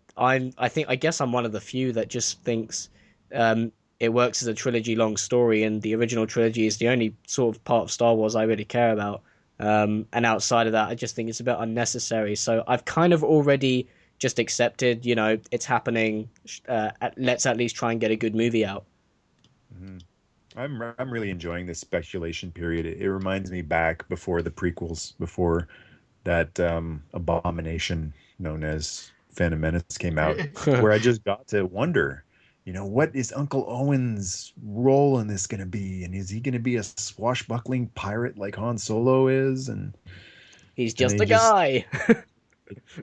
guess I'm one of the few that just thinks it works as a trilogy long story, and the original trilogy is the only sort of part of Star Wars I really care about. And outside of that, I just think it's a bit unnecessary. So I've kind of already just accepted, it's happening. Let's at least try and get a good movie out. Mhm. I'm really enjoying this speculation period. It reminds me back before the prequels, before that abomination known as Phantom Menace came out, where I just got to wonder, what is Uncle Owen's role in this going to be, and is he going to be a swashbuckling pirate like Han Solo is? And He's and just a guy.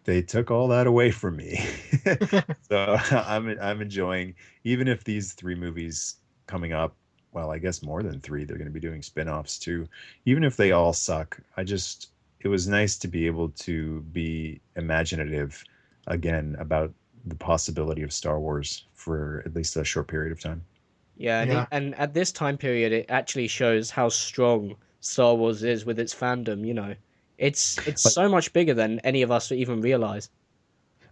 they took all that away from me. So I'm enjoying, even if these three movies coming up, well, I guess more than three, they're going to be doing spin-offs too. Even if they all suck, it was nice to be able to be imaginative again about the possibility of Star Wars for at least a short period of time. Yeah, Yeah. and at this time period, it actually shows how strong Star Wars is with its fandom. It's Like so much bigger than any of us even realize.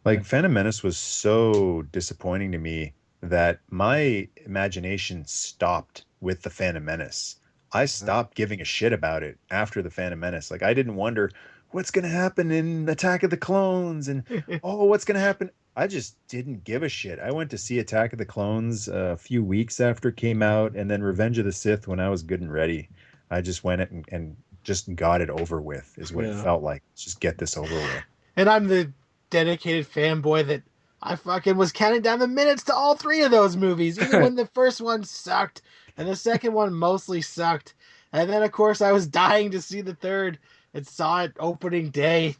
like Phantom Menace was so disappointing to me that my imagination stopped with the Phantom Menace. I stopped giving a shit about it after the Phantom Menace. Like I didn't wonder what's going to happen in Attack of the Clones and what's going to happen. I just didn't give a shit. I went to see Attack of the Clones a few weeks after it came out, and then Revenge of the Sith when I was good and ready. I just went and just got it over with, is what it Yeah. felt like. Just get this over with. And I'm the dedicated fanboy that I fucking was counting down the minutes to all three of those movies, even when the first one sucked and the second one mostly sucked. And then, of course, I was dying to see the third and saw it opening day.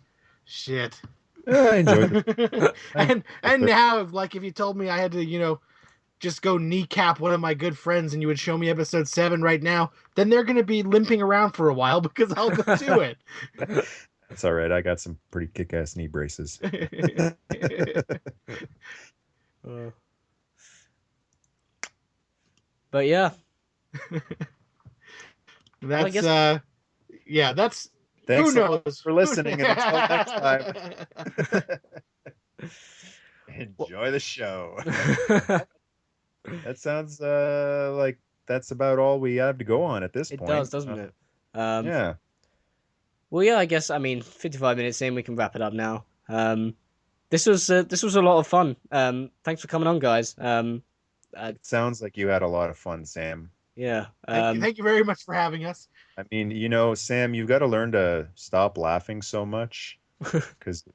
Shit. I enjoyed it. and now, like, if you told me I had to, just go kneecap one of my good friends and you would show me episode 7 right now, then they're going to be limping around for a while because I'll go do it. It's all right. I got some pretty kick-ass knee braces. But yeah. That's guess... yeah, that's Thanks who knows for listening, and until next time. Enjoy the show. That sounds like that's about all we have to go on at this point. It does, doesn't it? Yeah. Well, yeah, I guess, 55 minutes in, we can wrap it up now. This was a lot of fun. Thanks for coming on, guys. It sounds like you had a lot of fun, Sam. Yeah. Thank you very much for having us. I mean, Sam, you've got to learn to stop laughing so much because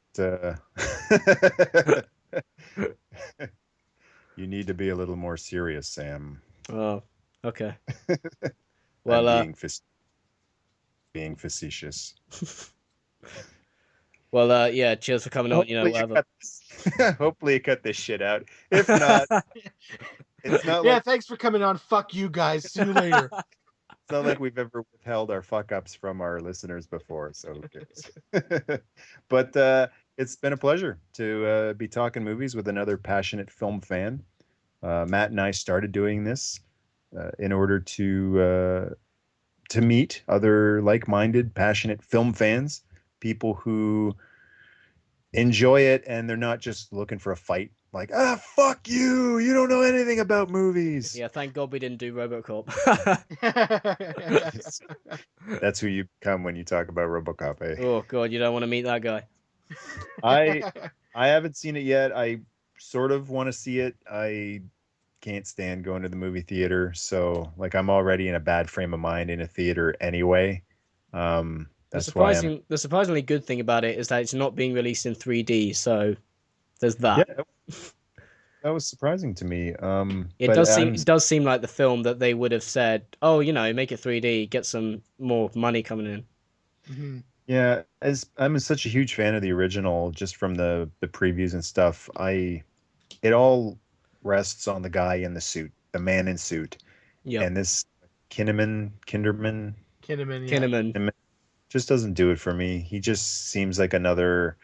you need to be a little more serious, Sam. Oh, okay. Well, being facetious. Well, yeah. Cheers for coming on. Whatever. Hopefully, you cut this shit out. If not, it's not. Yeah, thanks for coming on. Fuck you guys. See you later. It's not like we've ever withheld our fuck ups from our listeners before, so who cares? But it's been a pleasure to be talking movies with another passionate film fan. Matt and I started doing this in order to meet other like-minded, passionate film fans, people who enjoy it and they're not just looking for a fight. Like, fuck you! You don't know anything about movies. Yeah, thank God we didn't do RoboCop. That's who you become when you talk about RoboCop, eh? Oh God, you don't want to meet that guy. I haven't seen it yet. I sort of want to see it. I can't stand going to the movie theater, so like I'm already in a bad frame of mind in a theater anyway. That's the surprisingly good thing about it is that it's not being released in 3D, so there's that. Yeah, that was surprising to me. It does seem like the film that they would have said, "Oh, make it 3D, get some more money coming in." Mm-hmm. Yeah, as I'm such a huge fan of the original, just from the previews and stuff, it all rests on the guy in the suit, the man in suit. Yeah. And this Kinnaman just doesn't do it for me. He just seems like another,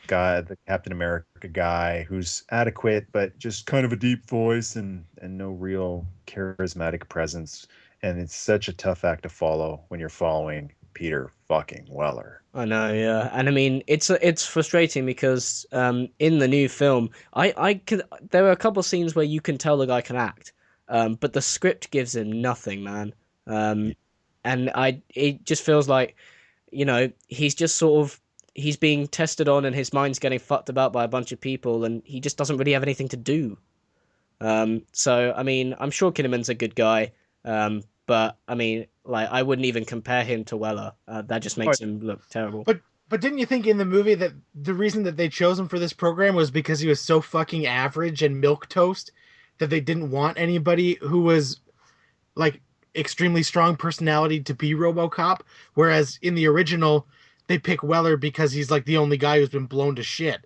guy, the Captain America guy who's adequate, but just kind of a deep voice and no real charismatic presence. And it's such a tough act to follow when you're following Peter fucking Weller. I know, yeah, and I mean it's frustrating because in the new film, there are a couple of scenes where you can tell the guy can act, but the script gives him nothing, man. And it just feels like, he's just he's being tested on and his mind's getting fucked about by a bunch of people, and he just doesn't really have anything to do. So I mean, I'm sure Kinnaman's a good guy. But I mean, like, I wouldn't even compare him to Weller. That just makes him look terrible. But didn't you think in the movie that the reason that they chose him for this program was because he was so fucking average and milquetoast that they didn't want anybody who was like extremely strong personality to be RoboCop? Whereas in the original, they pick Weller because he's like the only guy who's been blown to shit.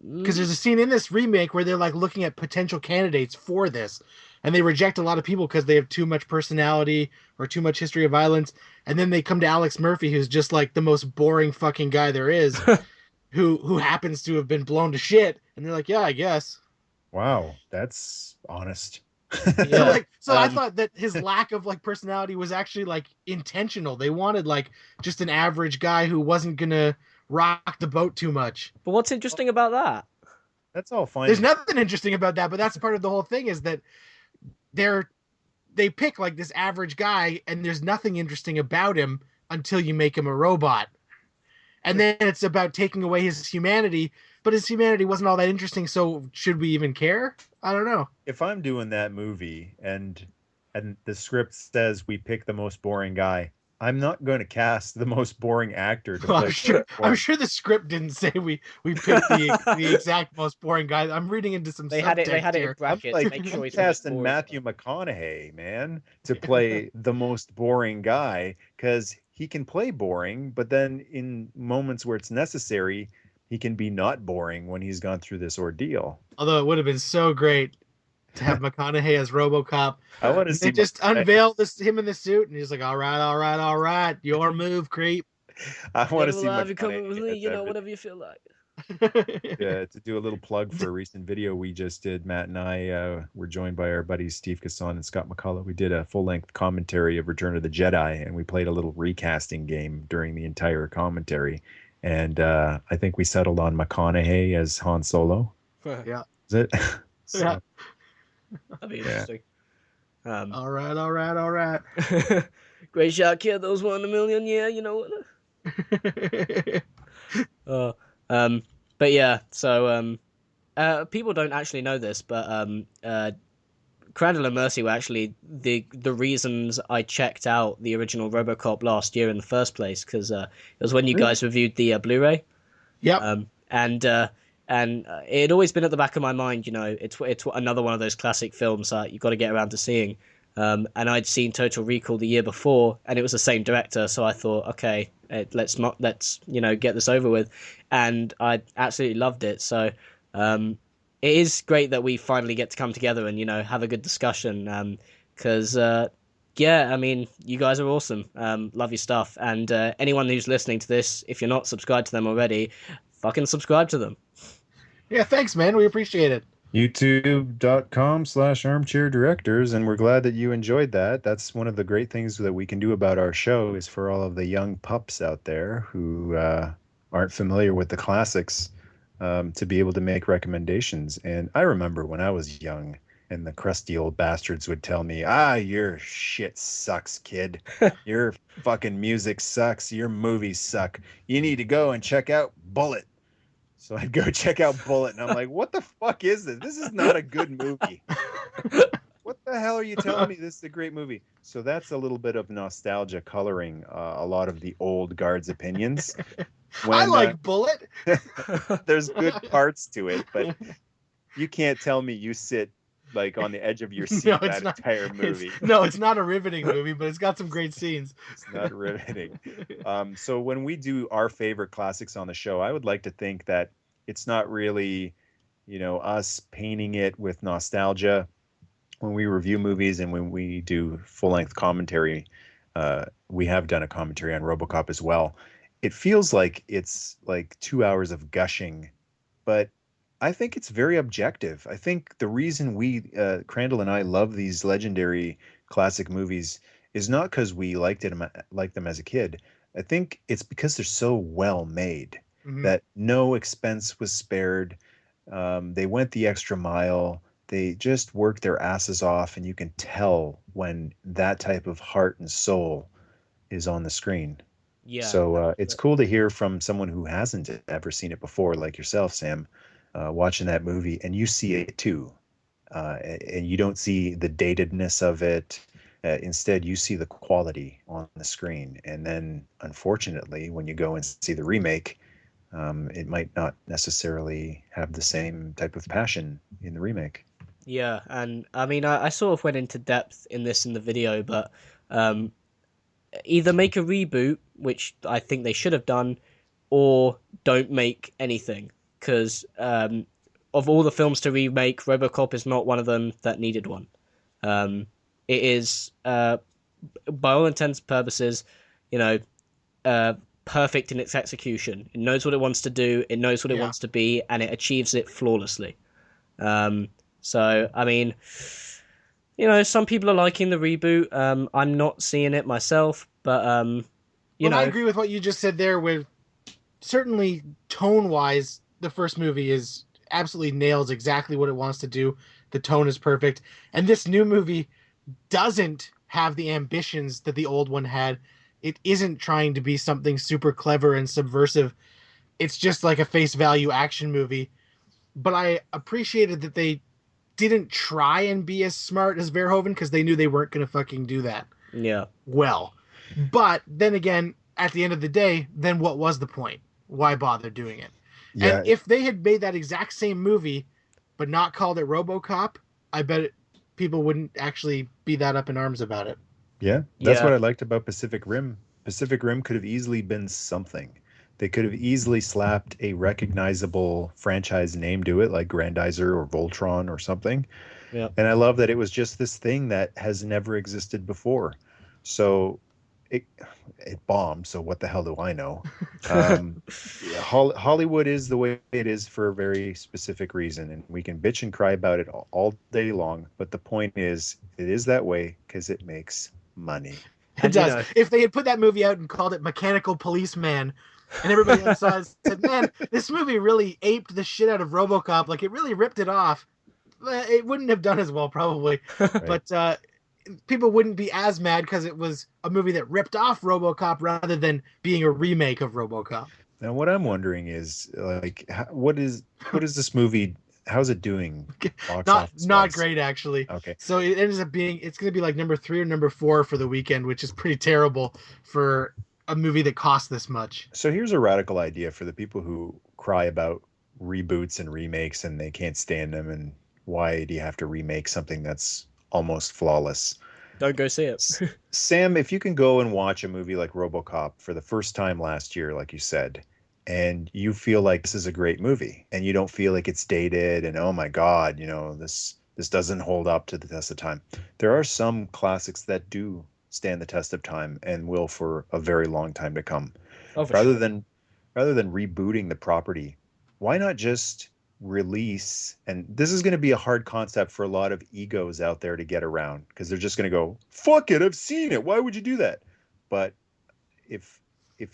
Because there's a scene in this remake where they're like looking at potential candidates for this, and they reject a lot of people because they have too much personality or too much history of violence. And then they come to Alex Murphy, who's just like the most boring fucking guy there is, who happens to have been blown to shit. And they're like, yeah, I guess. Wow, that's honest. Yeah. So I thought that his lack of like personality was actually like intentional. They wanted like just an average guy who wasn't gonna rock the boat too much. But what's interesting about that? That's all fine. There's nothing interesting about that, but that's part of the whole thing is that they pick like this average guy and there's nothing interesting about him until you make him a robot. And then it's about taking away his humanity, but his humanity wasn't all that interesting, so should we even care? I don't know. If I'm doing that movie and the script says we pick the most boring guy, I'm not going to cast the most boring actor to play. I'm sure the script didn't say we picked the exact most boring guy. I'm reading into some. They had it in brackets. I'm make sure he's casting Matthew McConaughey, man, to play the most boring guy because he can play boring, but then in moments where it's necessary, he can be not boring when he's gone through this ordeal. Although it would have been so great to have McConaughey as RoboCop. I want to They see just unveil him in the suit, and he's like, "All right, all right, all right, your move, creep." I want to Devil see alive, you coming with me? McConaughey You know, as whatever you feel like. to do a little plug for a recent video we just did. Matt and I were joined by our buddies Steve Casson and Scott McCullough. We did a full-length commentary of Return of the Jedi, and we played a little recasting game during the entire commentary. And I think we settled on McConaughey as Han Solo. Yeah. Is it? Yeah. That'd be interesting. All right, all right, all right. Great shot, kid. Those 1 in a million. Yeah, you know what? But yeah, so people don't actually know this, but Crandall and Mercy were actually the reasons I checked out the original RoboCop last year in the first place, because it was when you guys reviewed the Blu-ray. Yep. And it had always been at the back of my mind, you know, it's another one of those classic films that you've got to get around to seeing. And I'd seen Total Recall the year before, and it was the same director, so I thought, okay, let's get this over with, and I absolutely loved it. So it is great that we finally get to come together and have a good discussion. Because yeah, I mean, you guys are awesome. Love your stuff, and anyone who's listening to this, if you're not subscribed to them already, fucking subscribe to them. Yeah, thanks, man. We appreciate it. youtube.com/armchair directors, and we're glad that you enjoyed that. That's one of the great things that we can do about our show, is for all of the young pups out there who aren't familiar with the classics, to be able to make recommendations. And I remember when I was young and the crusty old bastards would tell me, your shit sucks, kid. Your fucking music sucks. Your movies suck. You need to go and check out Bullet. So I'd go check out Bullet, and I'm like, what the fuck is this? This is not a good movie. What the hell are you telling me this is a great movie? So that's a little bit of nostalgia coloring a lot of the old guard's opinions. I like Bullet. There's good parts to it, but you can't tell me you sit like on the edge of your seat entire movie. It's not a riveting movie, but it's got some great scenes. It's not riveting. So when we do our favorite classics on the show, I would like to think that it's not really, us painting it with nostalgia. When we review movies and when we do full-length commentary, we have done a commentary on RoboCop as well. It feels like it's like 2 hours of gushing, but I think it's very objective. I think the reason Crandall and I love these legendary classic movies is not because we liked them as a kid. I think it's because they're so well made, that no expense was spared. They went the extra mile. They just worked their asses off, and you can tell when that type of heart and soul is on the screen. Yeah. So it's cool to hear from someone who hasn't ever seen it before, like yourself, Sam. Watching that movie, and you see it too, and you don't see the datedness of it. Instead, you see the quality on the screen. And then, unfortunately, when you go and see the remake, it might not necessarily have the same type of passion in the remake. Yeah, and I mean, I sort of went into depth in the video, but either make a reboot, which I think they should have done, or don't make anything. Because of all the films to remake, RoboCop is not one of them that needed one. It is, by all intents and purposes, perfect in its execution. It knows what it wants to do, it knows what it wants to be, and it achieves it flawlessly. So, I mean, some people are liking the reboot. I'm not seeing it myself, but, I agree with what you just said there, with certainly tone-wise, the first movie absolutely nails exactly what it wants to do. The tone is perfect. And this new movie doesn't have the ambitions that the old one had. It isn't trying to be something super clever and subversive. It's just like a face value action movie. But I appreciated that they didn't try and be as smart as Verhoeven, because they knew they weren't going to fucking do that. Yeah. Well, but then again, at the end of the day, then what was the point? Why bother doing it? Yeah. And if they had made that exact same movie, but not called it RoboCop, I bet people wouldn't actually be that up in arms about it. Yeah, that's what I liked about Pacific Rim. Pacific Rim could have easily been something. They could have easily slapped a recognizable franchise name to it, like Grandizer or Voltron or something. Yeah. And I love that it was just this thing that has never existed before. So it bombed. So what the hell do I know? Yeah, Hollywood is the way it is for a very specific reason, and we can bitch and cry about it all day long. But the point is, it is that way because it makes money. It And, you does. know, If they had put that movie out and called it Mechanical Policeman, and everybody else saw it said, "Man, this movie really aped the shit out of RoboCop. Like it really ripped it off." It wouldn't have done as well, probably. Right. But people wouldn't be as mad because it was a movie that ripped off RoboCop rather than being a remake of RoboCop. Now, what I'm wondering is, like, what is this movie? How's it doing? Box Not office not wise? great actually. Okay. So it ends up being it's going to be like number 3 or number 4 for the weekend, which is pretty terrible for a movie that costs this much. So here's a radical idea for the people who cry about reboots and remakes and they can't stand them, and why do you have to remake something that's almost flawless? don't go see it. Sam, if you can go and watch a movie like RoboCop for the first time last year, like you said, and you feel like this is a great movie and you don't feel like it's dated and oh my God, this doesn't hold up to the test of time. There are some classics that do stand the test of time and will for a very long time to come. Oh, for Rather sure. than rebooting the property, why not just release? And this is going to be a hard concept for a lot of egos out there to get around because they're just going to go, fuck it, I've seen it, why would you do that? But if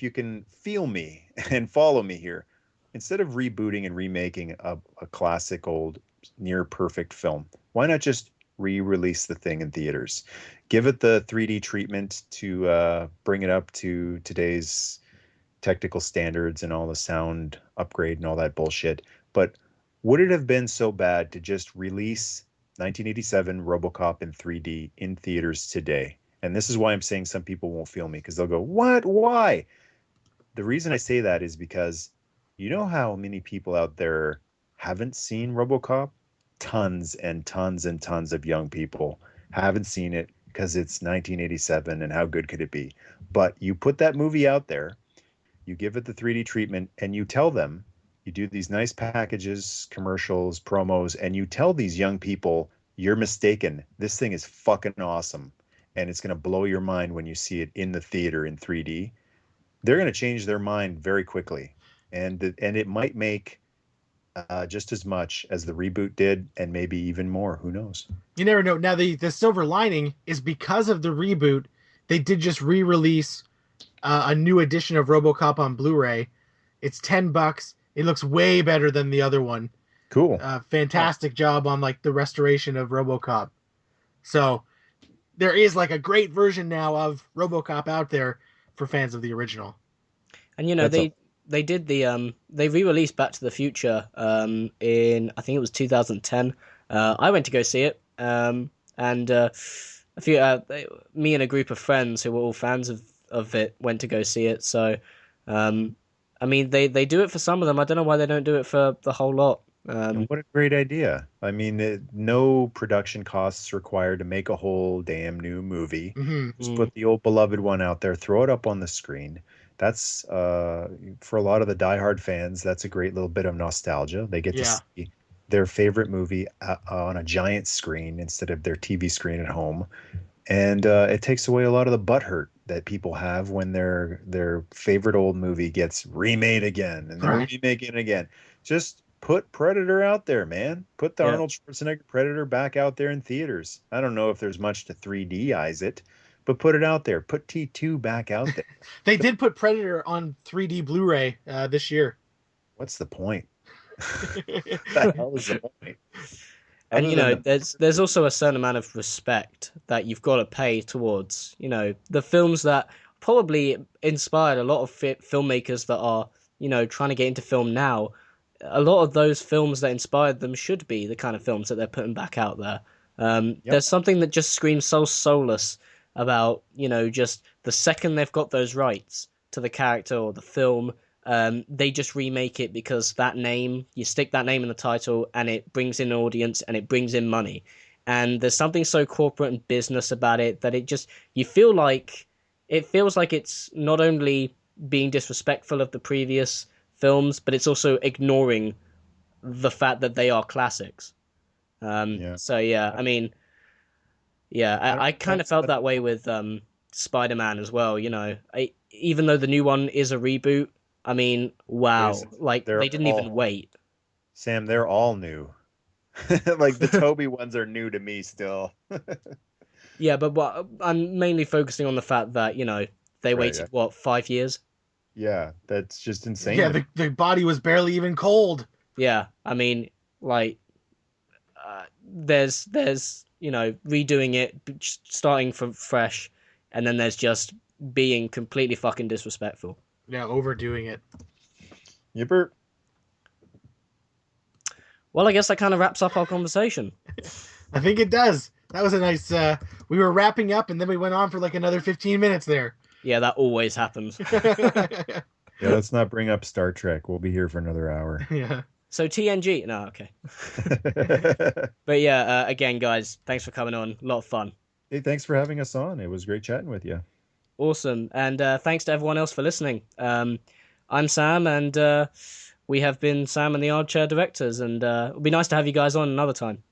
you can feel me and follow me here, instead of rebooting and remaking a classic old near perfect film, why not just re-release the thing in theaters? Give it the 3D treatment to bring it up to today's technical standards and all the sound upgrade and all that bullshit. But would it have been so bad to just release 1987 RoboCop in 3D in theaters today? And this is why I'm saying some people won't feel me because they'll go, what? Why? The reason I say that is because you know how many people out there haven't seen RoboCop? Tons and tons and tons of young people haven't seen it because it's 1987 and how good could it be? But you put that movie out there, you give it the 3D treatment, and you tell them, you do these nice packages, commercials, promos, and you tell these young people, you're mistaken. This thing is fucking awesome. And it's going to blow your mind when you see it in the theater in 3D. They're going to change their mind very quickly. And it might make just as much as the reboot did, and maybe even more. Who knows? You never know. Now the silver lining is because of the reboot, they did just re-release a new edition of RoboCop on Blu-ray. It's $10. It looks way better than the other one. Cool. Fantastic job on like the restoration of RoboCop. So there is like a great version now of RoboCop out there for fans of the original. And they did they re-released Back to the Future in, I think it was 2010. I went to go see it, and a few me and a group of friends who were all fans of it went to go see it. So I mean, they do it for some of them. I don't know why they don't do it for the whole lot. And what a great idea. I mean, no production costs required to make a whole damn new movie. Mm-hmm. Just put the old beloved one out there, throw it up on the screen. That's for a lot of the diehard fans, that's a great little bit of nostalgia. They get to see their favorite movie on a giant screen instead of their TV screen at home. And it takes away a lot of the butthurt that people have when their favorite old movie gets remade again and they're remaking it again. Just put Predator out there, man. Put the Arnold Schwarzenegger Predator back out there in theaters. I don't know if there's much to 3D-ize it, but put it out there. Put T2 back out there. They did put Predator on 3D Blu-ray this year. What's the point? The hell is the point? And there's also a certain amount of respect that you've got to pay towards the films that probably inspired a lot of filmmakers that are trying to get into film now. A lot of those films that inspired them should be the kind of films that they're putting back out there. There's something that just screams so soulless about just the second they've got those rights to the character or the film, they just remake it because that name, you stick that name in the title and it brings in an audience and it brings in money. And there's something so corporate and business about it that it feels like it's not only being disrespectful of the previous films, but it's also ignoring the fact that they are classics. Yeah. So yeah, I mean, yeah, I kind of felt that way with Spider-Man as well. You know, even though the new one is a reboot, I mean, wow, like They're they didn't all even wait. Sam, they're all new. Like the Toby ones are new to me still. Yeah, but what I'm mainly focusing on the fact that, you know, they Right. waited what, 5 years? Yeah, that's just Yeah, insane. the body was barely even cold. Yeah, I mean, like, there's you know redoing it, starting from fresh, and then there's just being completely fucking disrespectful. Yeah, overdoing it. Yipper. Well, I guess that kind of wraps up our conversation. I think it does. That was a nice. We were wrapping up, and then we went on for like another 15 minutes there. Yeah, that always happens. Yeah, let's not bring up Star Trek. We'll be here for another hour. Yeah. So TNG, no, okay. But yeah, again, guys, thanks for coming on. A lot of fun. Hey, thanks for having us on. It was great chatting with you. Awesome. And thanks to everyone else for listening. I'm Sam, and we have been Sam and the Armchair Directors, and it'll be nice to have you guys on another time.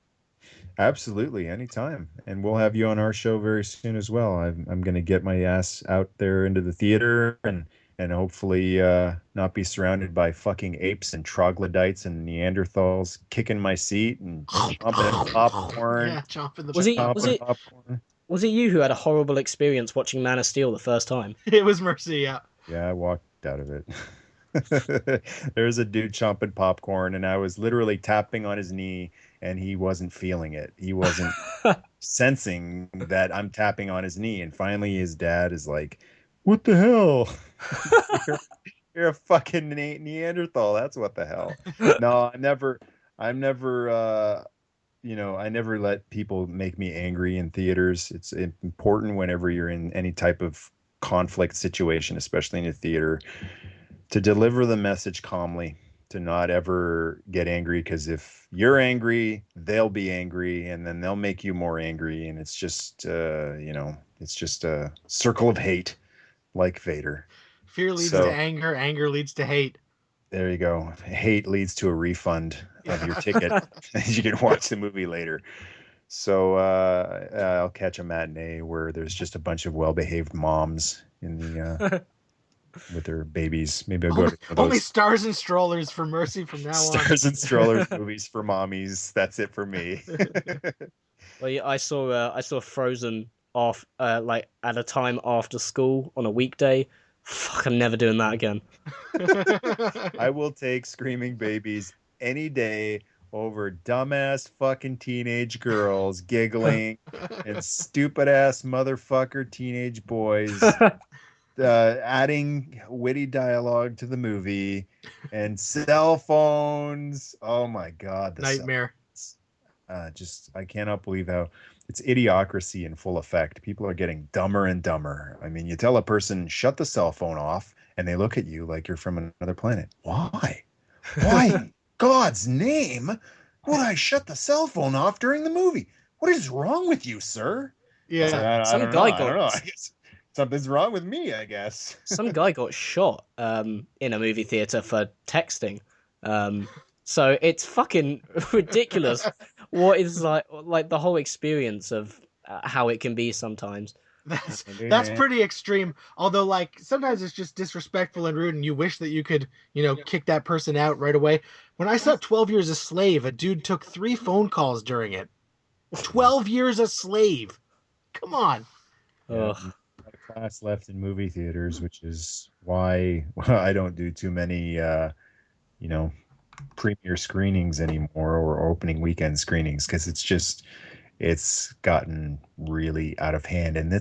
Absolutely, anytime. And we'll have you on our show very soon as well. I'm going to get my ass out there into the theater and hopefully not be surrounded by fucking apes and troglodytes and Neanderthals kicking my seat and chomping popcorn. Yeah, chomping the Popcorn. Was it you who had a horrible experience watching Man of Steel the first time? It was Mercy, yeah. Yeah, I walked out of it. There was a dude chomping popcorn, and I was literally tapping on his knee, and he wasn't feeling it. He wasn't sensing that I'm tapping on his knee. And finally, his dad is like, "What the hell? You're a fucking Neanderthal. That's what the hell." No, I'm never, I never let people make me angry in theaters. It's important whenever you're in any type of conflict situation, especially in a theater, to deliver the message calmly, to not ever get angry, because if you're angry, they'll be angry, and then they'll make you more angry, and it's just it's just a circle of hate, like Vader. Fear leads to anger, anger leads to hate. There you go. Hate leads to a refund of your ticket. You can watch the movie later. So I'll catch a matinee where there's just a bunch of well-behaved moms in the with their babies. Maybe I'll go to only Stars and Strollers for Mercy from now on. Stars and Strollers movies for mommies. That's it for me. Well, yeah, I saw Frozen off like at a time after school on a weekday. Fuck, I'm never doing that again. I will take screaming babies any day over dumbass fucking teenage girls giggling and stupid ass motherfucker teenage boys adding witty dialogue to the movie and cell phones. Oh my god, nightmare. I cannot believe how it's idiocracy in full effect. People are getting dumber and dumber. I mean, you tell a person shut the cell phone off and they look at you like you're from another planet. Why God's name would I shut the cell phone off during the movie? What is wrong with you, sir? Yeah, I don't know. I guess something's wrong with me, I guess. Some guy got shot in a movie theater for texting. So it's fucking ridiculous. What is like the whole experience of how it can be sometimes. That's pretty extreme. Although, like, sometimes it's just disrespectful and rude, and you wish that you could, kick that person out right away. When I saw 12 Years a Slave, a dude took 3 phone calls during it. 12 Years a Slave. Come on. Yeah, a class left in movie theaters, which is why I don't do too many, premiere screenings anymore or opening weekend screenings, because it's gotten really out of hand. And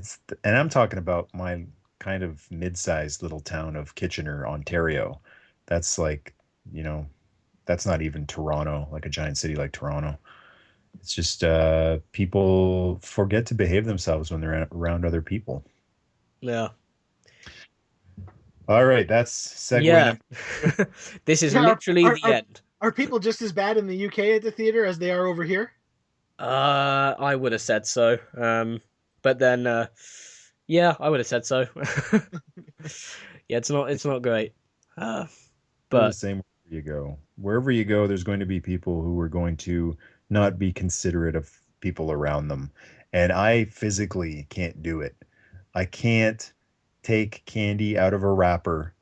I'm talking about my kind of mid-sized little town of Kitchener, Ontario. That's like, that's not even Toronto, like a giant city like Toronto. It's just people forget to behave themselves when they're around other people. Yeah. All right, that's segue. Yeah. This is literally the end. Are people just as bad in the UK at the theater as they are over here? I would have said so. But then, yeah, I would have said so. Yeah, it's not great. Feel the But same wherever you go. Wherever you go, there's going to be people who are going to not be considerate of people around them. And I physically can't do it. I can't take candy out of a wrapper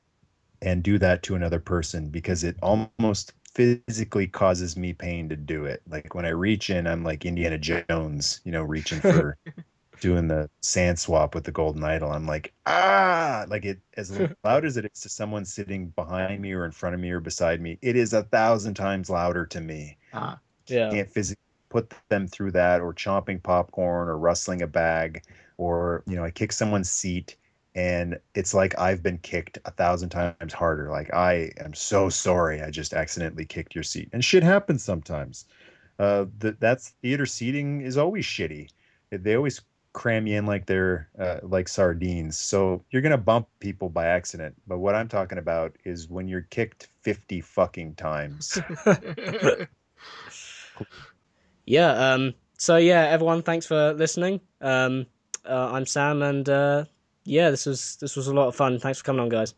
and do that to another person because it almost physically causes me pain to do it. Like when I reach in, I'm like Indiana Jones, reaching for doing the sand swap with the golden idol. I'm like, like it, as loud as it is to someone sitting behind me or in front of me or beside me, it is 1,000 times louder to me. yeah. Can't physically put them through that, or chomping popcorn or rustling a bag, or I kick someone's seat and it's like I've been kicked 1,000 times harder. Like, I am so sorry, I just accidentally kicked your seat. And shit happens sometimes. That's theater seating is always shitty. They always cram you in like they're like sardines. So you're gonna bump people by accident. But what I'm talking about is when you're kicked 50 fucking times. Yeah. So yeah, everyone, thanks for listening. I'm Sam, and yeah, this was a lot of fun. Thanks for coming on, guys.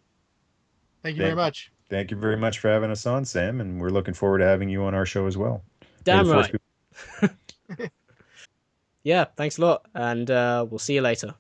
Thank you very much. Thank you very much for having us on, Sam, and we're looking forward to having you on our show as well. May the Damn force right. be Yeah, thanks a lot, and we'll see you later.